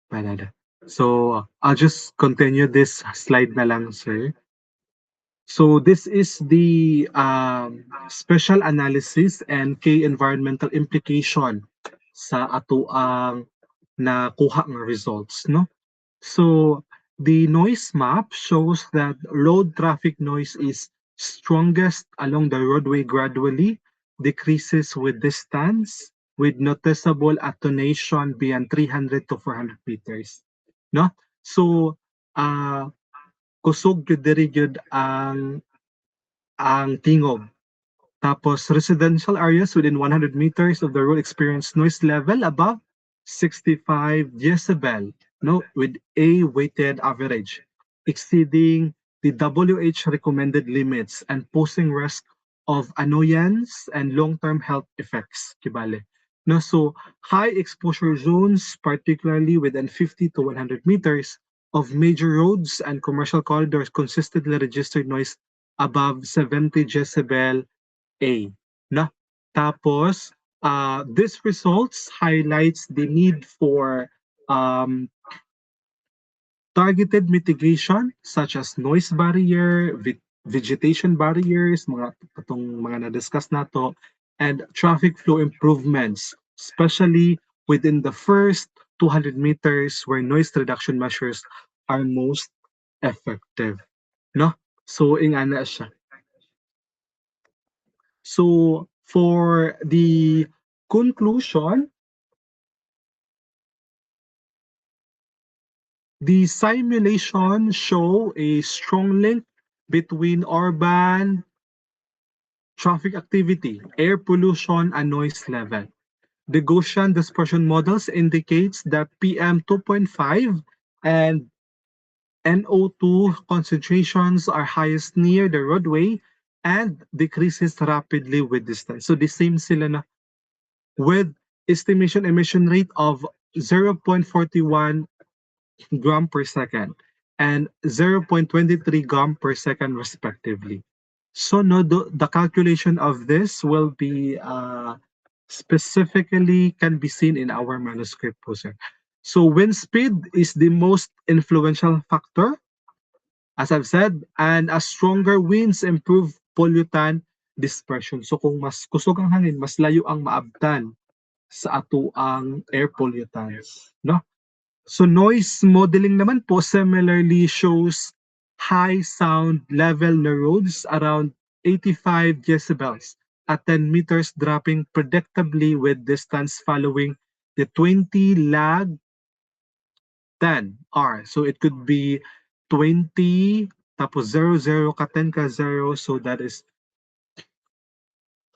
Panada. So I'll just continue this slide na lang sir. So this is the special analysis and key environmental implication sa ato ang nakuha ng results no. So the noise map shows that road traffic noise is strongest along the roadway gradually, decreases with distance, with noticeable attenuation beyond 300 to 400 meters. No? So, kusog gyud diri gyud ang tingog. Tapos residential areas within 100 meters of the road experience noise level above 65 decibel, no, with a weighted average exceeding the WH recommended limits and posing risk of annoyance and long-term health effects. Kibale. No, so high exposure zones, particularly within 50 to 100 meters of major roads and commercial corridors, consistently registered noise above 70 decibel A. No? Tapos, this results highlights the need for targeted mitigation such as noise barrier, vegetation barriers, mga na-discuss nato, and traffic flow improvements, especially within the first 200 meters where noise reduction measures are most effective. No? So, ingana siya. So for the conclusion, the simulation show a strong link between urban traffic activity, air pollution, and noise level. The Gaussian dispersion models indicates that PM 2.5 and NO2 concentrations are highest near the roadway and decreases rapidly with distance. So the same sila na with estimation emission rate of 0.41 gram per second and 0.23 gram per second respectively. So no, the calculation of this will be specifically can be seen in our manuscript po, sir. So wind speed is the most influential factor, as I've said, and as stronger winds improve pollutant dispersion. So kung mas kusog ang hangin, mas layo ang maabtan sa atoang air pollutants, no? So noise modeling naman po similarly shows high sound level neurons around 85 decibels at 10 meters, dropping predictably with distance following the 20 lag 10 R. So it could be 20 tapos 00 ka 10 ka 0, so that is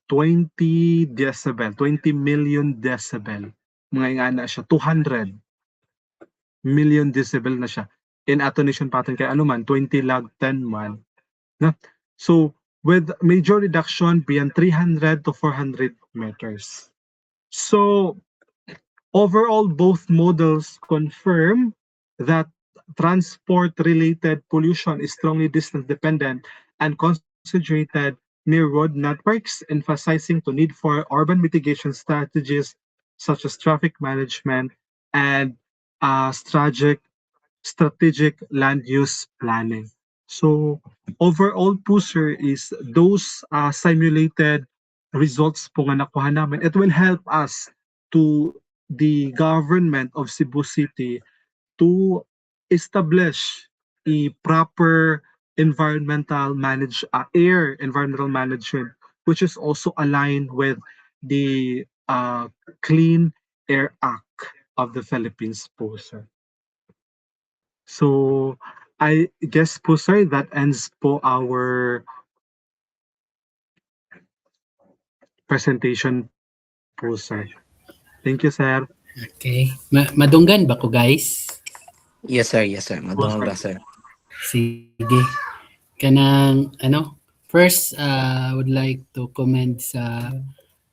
20 decibel, 20 million decibel. Mga ingana siya, 200 million decibel na siya. In attenuation pattern kaya ano man, 20 log 10 man. Na? So, with major reduction beyond 300 to 400 meters. So, overall, both models confirm that transport-related pollution is strongly distance-dependent and concentrated near road networks, emphasizing the need for urban mitigation strategies such as traffic management and strategic land use planning. So overall po sir is those simulated results po nga nakuha namin, it will help us to the government of Cebu City to establish a proper air environmental management, which is also aligned with the Clean Air Act of the Philippines po, sir. So, I guess po, sir, that ends po our presentation po, sir. Thank you, sir. Okay. Madunggan ba ko, guys? Yes, sir. Yes, sir. Madungog ra, sir. Sige. Kanang first I would like to comment sa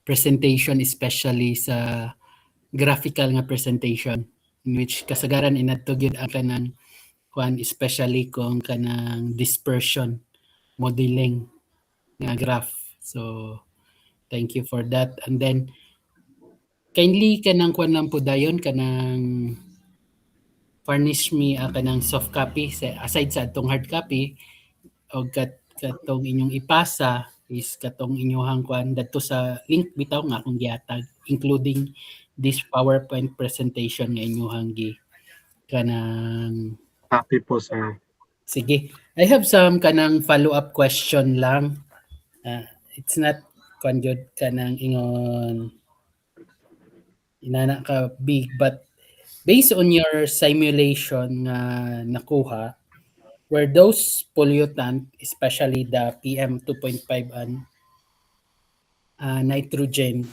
presentation, especially sa graphical nga presentation, in which kasagaran inadto gyud ang kanang kuan, especially kung kanang dispersion modeling nga graph. So thank you for that. And then kindly kanang kuan lang po dayon, kanang furnish me kanang soft copy aside sa atong hard copy, o katong inyong ipasa is katong inyong kuan dadto sa link bitaw nga akong gihatag, including this PowerPoint presentation nga inyong kanang. Happy po, sir. Sige, I have some kanang follow-up question lang. It's not kuan gyud kanang ingon inana ka big, but based on your simulation nga nakuha, were those pollutant, especially the PM 2.5 and nitrogen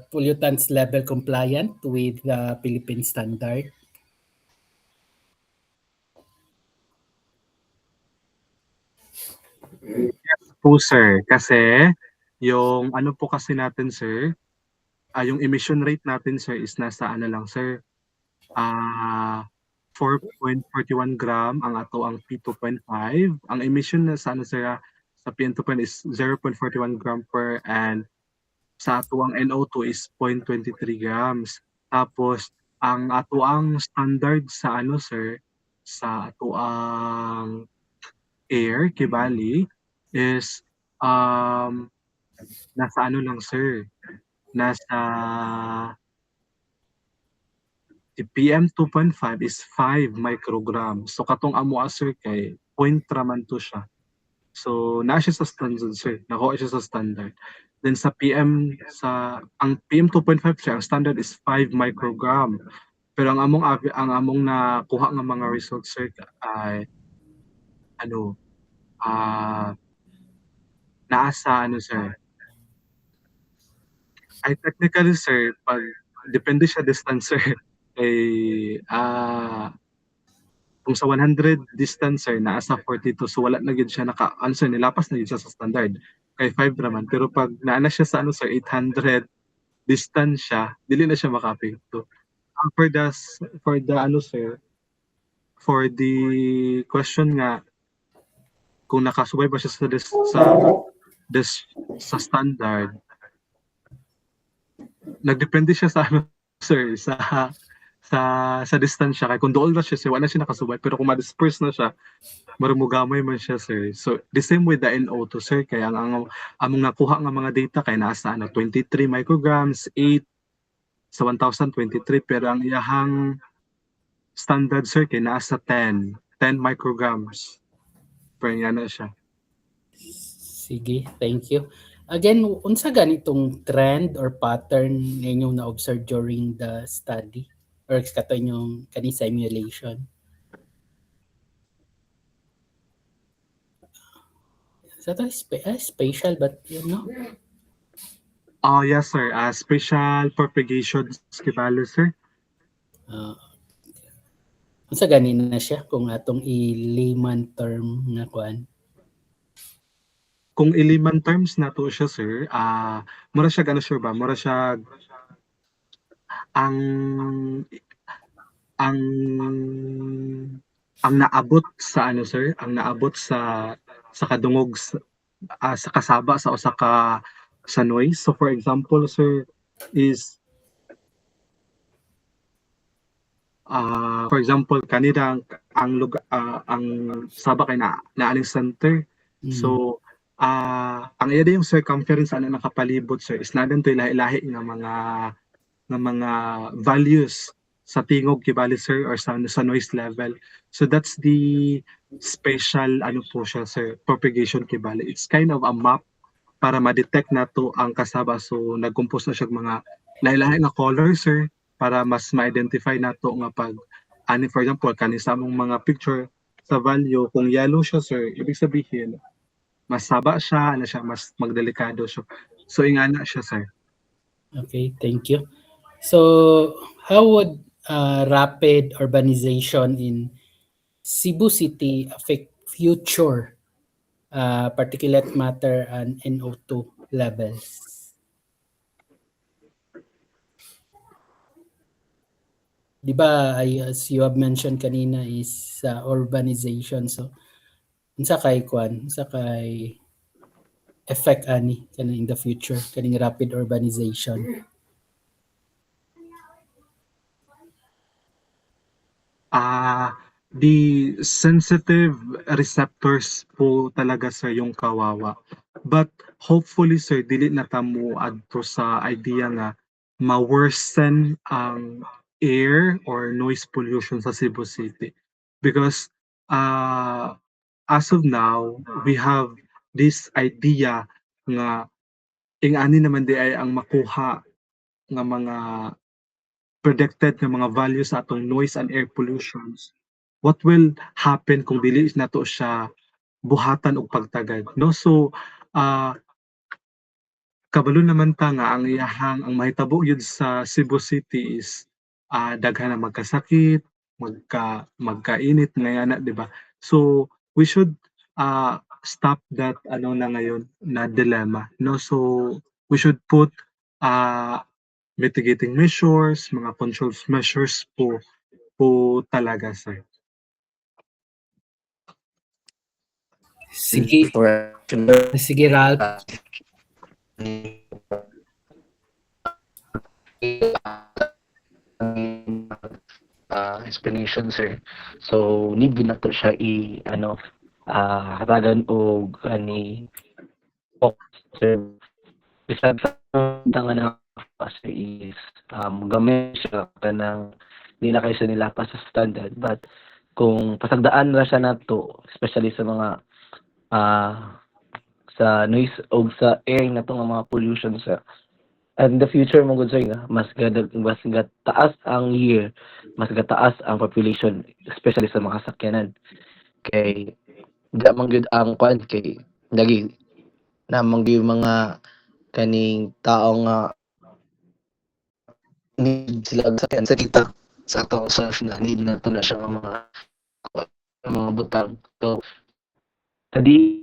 pollutants level compliant with the Philippine standard? Po, sir. Kasi, yung ano po kasi natin, sir, yung emission rate natin, sir, is nasa ano lang, sir, 4.41 gram ang ato ang P2.5. Ang emission na sa ano, sir, sa PM2.5 is 0.41 gram per, and sa ato ang NO2 is 0.23 grams. Tapos, ang ato ang standard sa ano, sir, sa ato ang air, kibali, is nasa ano lang, sir, nasa the PM 2.5 is 5 micrograms. So katong amo sir kay point raman to siya. So na siya sa standard, sir. Nakuha siya sa standard. Then sa ang PM 2.5 siya, ang standard is 5 microgram. Pero ang among nakuha nga mga results, sir, ay ano naasa ano, sir, ay technically, sir, pag depende siya distance, sir. Kay kung sa 100 distance, sir, naa sa 42, so wala na gid siya naka-answer, nilapas na gid siya sa standard kay 5 naman. Pero pag naa na siya sa ano, sir, 800 distance siya, dili na siya makapekto. For the ano, sir, for the question nga kung nakasubay ba siya sa standard, nagdepende siya sa ano, sir, sa distansya. Kaya kung doon na siya, wala na siya nakasubay. Pero kung ma-disperse na siya, marumugamay man siya, sir. So, the same with the NO2, sir. Kaya among nakuha nga mga data kay nasa 23 micrograms, 8 sa 1023 pero ang iyahang standard sir kay naa sa 10 micrograms per nga na siya. Sige, thank you. Again, unsa ganitong trend or pattern ninyong na-observe during the study or kato inyong kani simulation? Sa to spatial but you know. Oh yes sir, spatial propagation skibalo sir. Uh, unsa gani na siya kung atong i-layman term nga kuan? Kung iliman terms na to siya sir, mura siya gano sure ba? Mura siya ang ang ang naabot sa ano sir, ang naabot sa kadungog sa kasaba sa usa ka sa noise. So for example sir is for example kanina ang lugar ang saba kay naaling center. So ang iya yung circumference ano nakapalibot sir is nadan to lahi-lahi nga mga values sa tingog kibali sir or sa noise level. So that's the spatial ano po siya sir, propagation kibali. It's kind of a map para ma-detect nato ang kasaba. So nagcompose na siya mga lahi-lahi nga color sir para mas ma-identify nato nga pag ani for example kani sa among mga picture sa value kung yellow siya sir, ibig sabihin mas saba siya, ano siya, mas magdelikado siya. So ingana siya sir. Okay, thank you. So, how would rapid urbanization in Cebu City affect future particulate matter and NO2 levels? Di ba, as you have mentioned kanina is urbanization. So, unsa kay kwan, unsa kay effect ani kaning in the future kaning rapid urbanization? The sensitive receptors po talaga sir yung kawawa. But hopefully sir, dili na tamo adto sa idea nga ma-worsen ang air or noise pollution sa Cebu City. Because as of now, we have this idea nga ingani naman di ay ang makuha nga mga predicted nga mga values sa atong noise and air pollutions, what will happen kung dili na to siya buhatan og pagtagad, no? So kabalo naman ta nga ang iyahang ang mahitabo yun sa Cebu City is daghan na magkasakit, magkainit ngayana, di ba? So we should stop that ano na ngayon na dilemma, no? So we should put uh, mitigating measures, mga control measures po talaga sir. Sige, sige Ralph. Explanation sir. So need na to siya hatagan og ani sir. Bisag sa tangan na kasi is gamit siya kanang di na kayo sa nila pa sa standard, but kung pasagdaan na siya nato especially sa mga sa noise o sa air na to nga mga pollution sa and the future mo good sir nga mas taas ang year, mas taas ang population especially sa mga sakyanan kay di man gyud ang kwan kay lagi na gyud mga kaning tao nga need sila og sakyan sa kita sa atong na need na to na siya nga mga butang. So di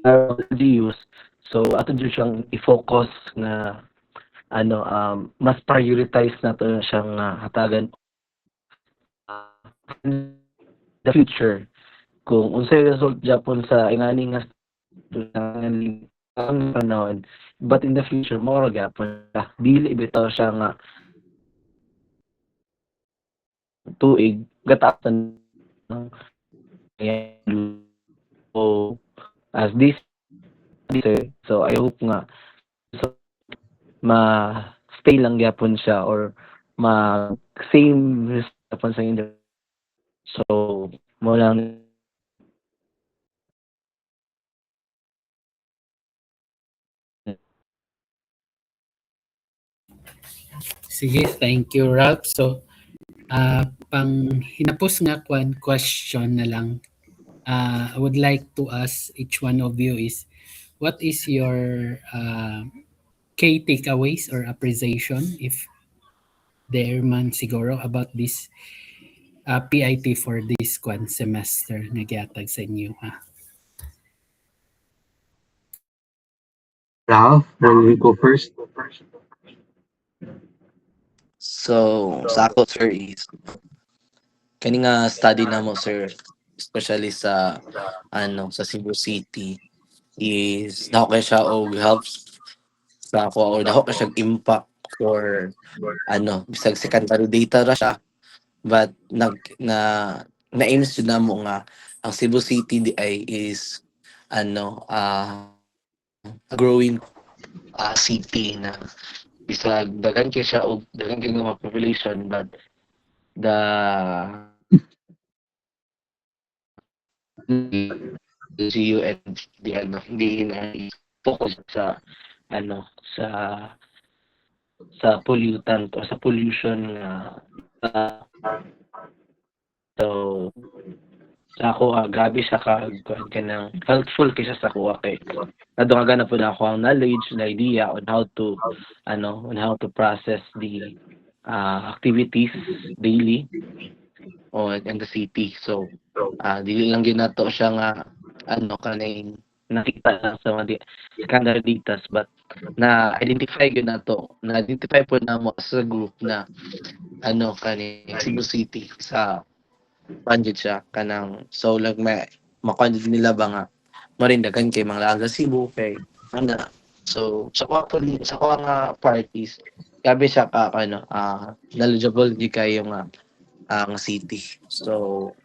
use, so ato jud siyang i-focus nga mas prioritize na to siyang hatagan the future kung unsay result japon sa ingani nga ang panahon, but in the future more gyapon dili bitaw siya nga tuig gatasan ng so as this sir, so I hope nga so, ma stay lang gyapon siya or mag-same response sa inyo. So, mo lang Sige, thank you, Ralph. So, pang hinapos nga question na lang. I would like to ask each one of you is, what is your key takeaways or appreciation, if there man siguro, about this PIT for this semester na gihatag sa inyo, ha? Ralph, will you go first? so sa ako sir is kani nga study na mo sir, especially sa sa Cebu City is dako kay siya og helps sa ako or dako kay siya impact for bisag secondary data ra siya, but na-aims jud namo nga ang Cebu City di ay is a growing city na bisag daghan kay siya og daghan kay nga mga population, but the LGU and the na focus sa ano sa pollutant o sa pollution nga so sa ako grabe siya ka ng helpful kaysa sa kuha kay nadungaga na po na ako ang knowledge na idea on how to process the activities daily in the city. So dili lang gyud nato siya nga kaning nakita lang sa mga secondary datas, but na identify po na mo as a group na kaning Cebu City sa budget siya kanang so like makuha nila ba nga marindagan kay mga laga Cebu kay so sa ko nga parties gabi siya ka knowledgeable di kayo nga ang city. So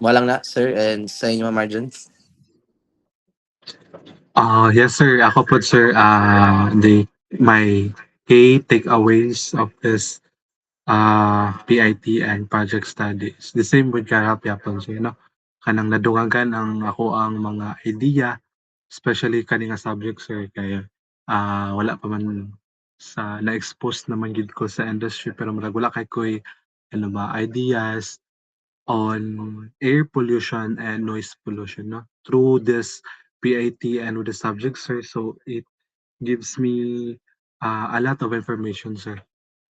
mo lang na sir, and sa inyo mga margins. Yes, sir. Ako po, sir, my key takeaways of this PIT and project studies. The same with Karap Yapon, sir, no? Kanang nadungagan ang ako ang mga idea, especially kani nga subject, sir, kaya wala pa man sa na-expose naman gid ko sa industry, pero murag wala kay ko'y ba, ideas on air pollution and noise pollution, no? Through this PIT and with the subject, sir, so it gives me a lot of information, sir,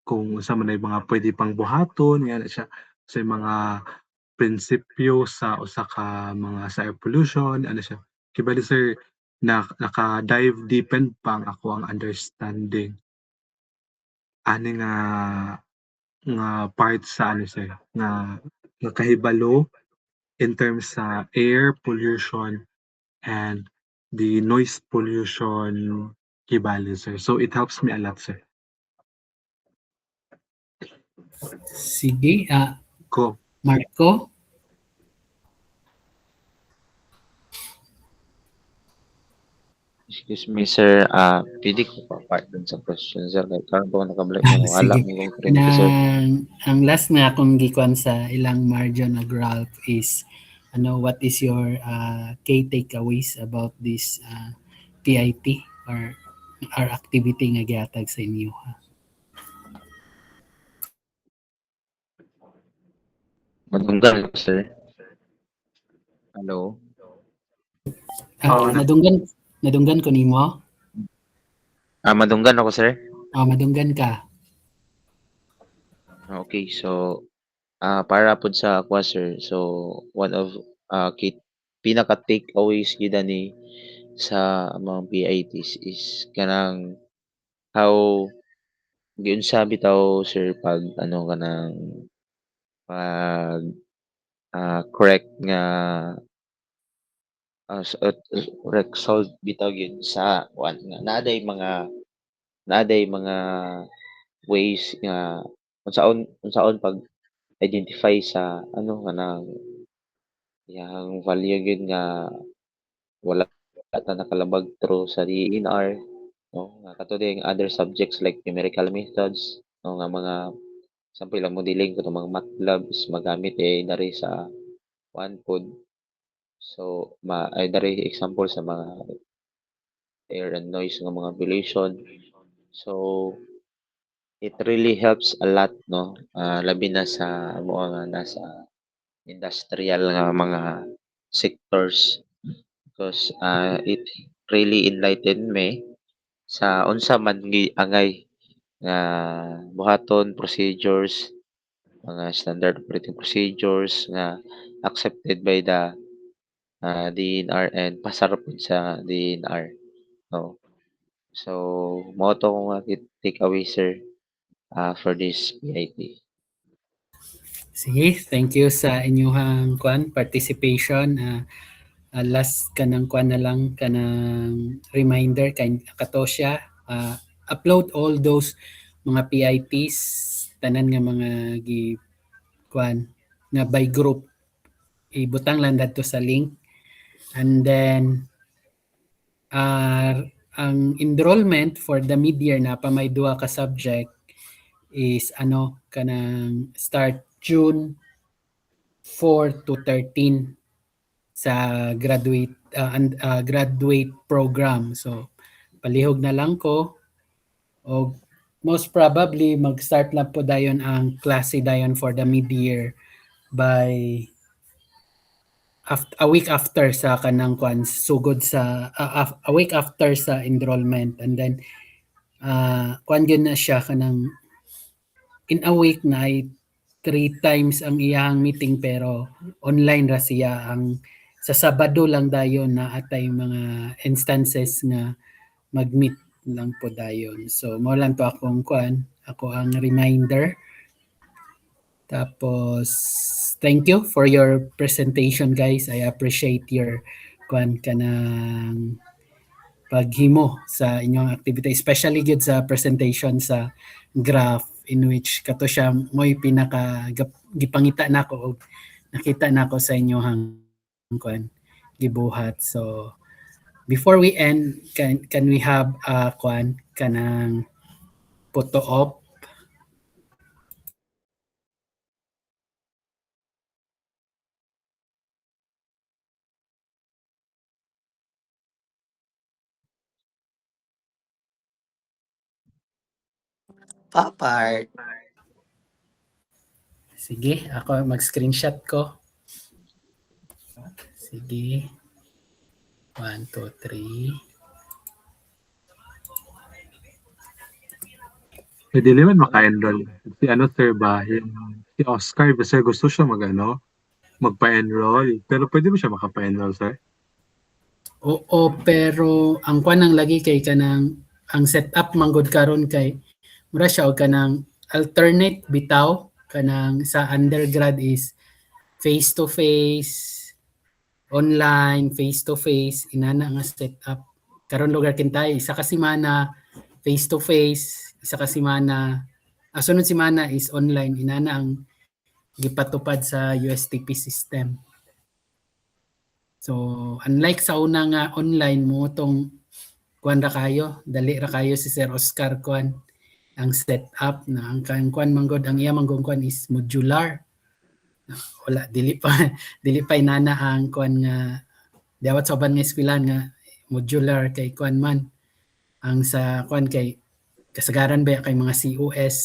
kung unsa man ay mga pwede pang buhaton, nga na siya sa mga prinsipyo sa usa ka mga sa air pollution, ano siya. Kibali, sir, naka-dive deepen pa ang ako ang understanding ani nga part sa sir, nga kahibalo in terms sa air pollution and the noise pollution kibali, sir. So it helps me a lot, sir. Sige, Go. Marco? Excuse me, sir. Pwede ko pa part dun sa question, sir. Kaya karon po ako nakabalik mo. Wala Sige. mo kong kuryente, sir. Ang last na akong gikuan sa ilang margin na Ralph is, what is your key takeaways about this PIT or our activity nga gihatag sa inyo, ha? Madunggan ko, sir. Hello? Nadunggan ko nimo? Madunggan ako, sir. Madunggan ka. Okay, so para po sa aqua, sir. So one of pinaka takeaways gid ni sa mga PITs is kanang how giunsa bitaw, sir, pag kanang pag correct nga correct solve bitaw gyud sa kuan nga naaday mga ways nga unsaon pag identify sa kanang yang value gyud nga wala ta nakalabag through sa DNR no, nga katulad yung other subjects like numerical methods, no, nga mga sample lang modeling kuno mga MATLAB is magamit dari sa kuan pod. So ay dari example sa mga air and noise nga mga pollution. So it really helps a lot, no, labi na sa mga nasa industrial nga mga sectors because it really enlightened me sa unsa man angay nga buhaton procedures, mga standard operating procedures nga accepted by the DNR and pasar pud sa DNR, no. So mao to akong take away sir for this PIT. Sige, thank you sa inyong participation. Last kanang na lang kanang reminder kay Katosya, upload all those mga PITs tanan nga mga gi nga by group, ibutang lang dadto sa link, and then ang enrollment for the mid-year na pa may duha ka subject is kanang start June 4 to 13 sa graduate program. So palihog na lang ko, o most probably mag-start lang po dayon ang klase dayon for the mid-year by a week after sa kanang sugod sa a week after sa enrollment, and then gyud na siya kanang in a week na ay 3 times ang iyang meeting pero online ra siya. Ang sa Sabado lang dayon na atay mga instances nga mag-meet lang po dayon. So mo lang to ako ang reminder. Tapos thank you for your presentation guys. I appreciate your kanang paghimo sa inyong activity, especially gid sa presentation sa graph in which kato siya mo'y pinaka gipangita nako og nakita nako sa inyong gibuhat. So before we end, can we have kanang photo op? Papart. Sige, ako mag-screenshot ko. Sige. 1, 2, 3. Hindi naman maka-enroll. Si sir ba, si Oscar, ba sir gusto siya magpa-enroll. Pero pwede ba siya makapa-enroll, sir? Oo, pero ang kwanang lagi kay kanang ang setup manggod karon kay mura siya og kanang alternate bitaw kanang sa undergrad is face to face, online, face to face, inana nga setup. Karon lugar kintay isa ka semana face to face, isa ka semana sunod semana is online, inana ang gipatupad sa USTP system. So unlike sa una nga online mo tong ra kayo, dali ra kayo si Sir Oscar ang setup na ang manggod ang iya manggod is modular. Wala dili pa dili pa inana ang nga dawat sa uban nga eskwelahan nga modular kay man ang sa kay kasagaran ba kay mga COS.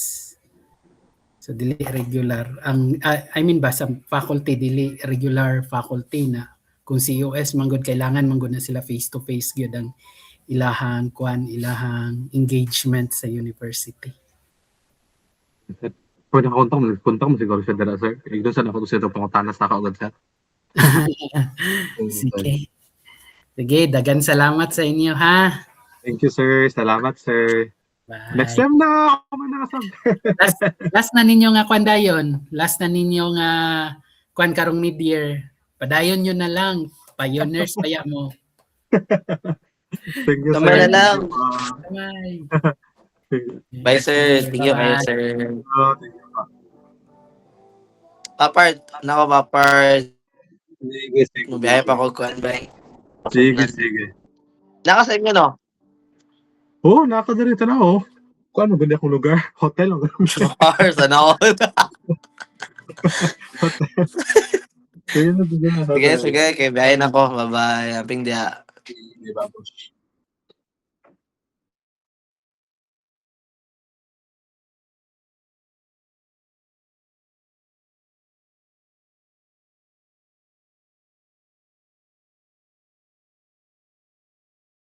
So dili regular ang I mean ba sa faculty dili regular faculty na kung COS manggod kailangan manggod na sila face to face gyud ang ilahang engagement sa university. Pwede kontak mo siguro siya dala, sir. Doon sa ako sa pangutanas na kaagad, sir. Sige. Sige, dagan salamat sa inyo ha. Thank you, sir. Salamat, sir. Bye. Next time na ako manasab. last na ninyo nga dayon. Last na ninyo nga karong mid-year. Padayon nyo na lang. Pioneers kaya mo. Thank you, Kamay sir. na lang. Bye. Bye, sir. Thank you kayo, sir. Thank you. Papart. Nako, Papart. Sige, sige. Mabiyahe pa ko, bye. Sige. Nakasave nyo, no? Oo, nakakadiri tanaw. Kung ano ganda akong lugar, hotel ang Sure, sana all. hotel. Kaya na bigyan ng Sige, hotel. sige. Kaya biyahin ako. Bye-bye. Happy dia. Di ba, boss?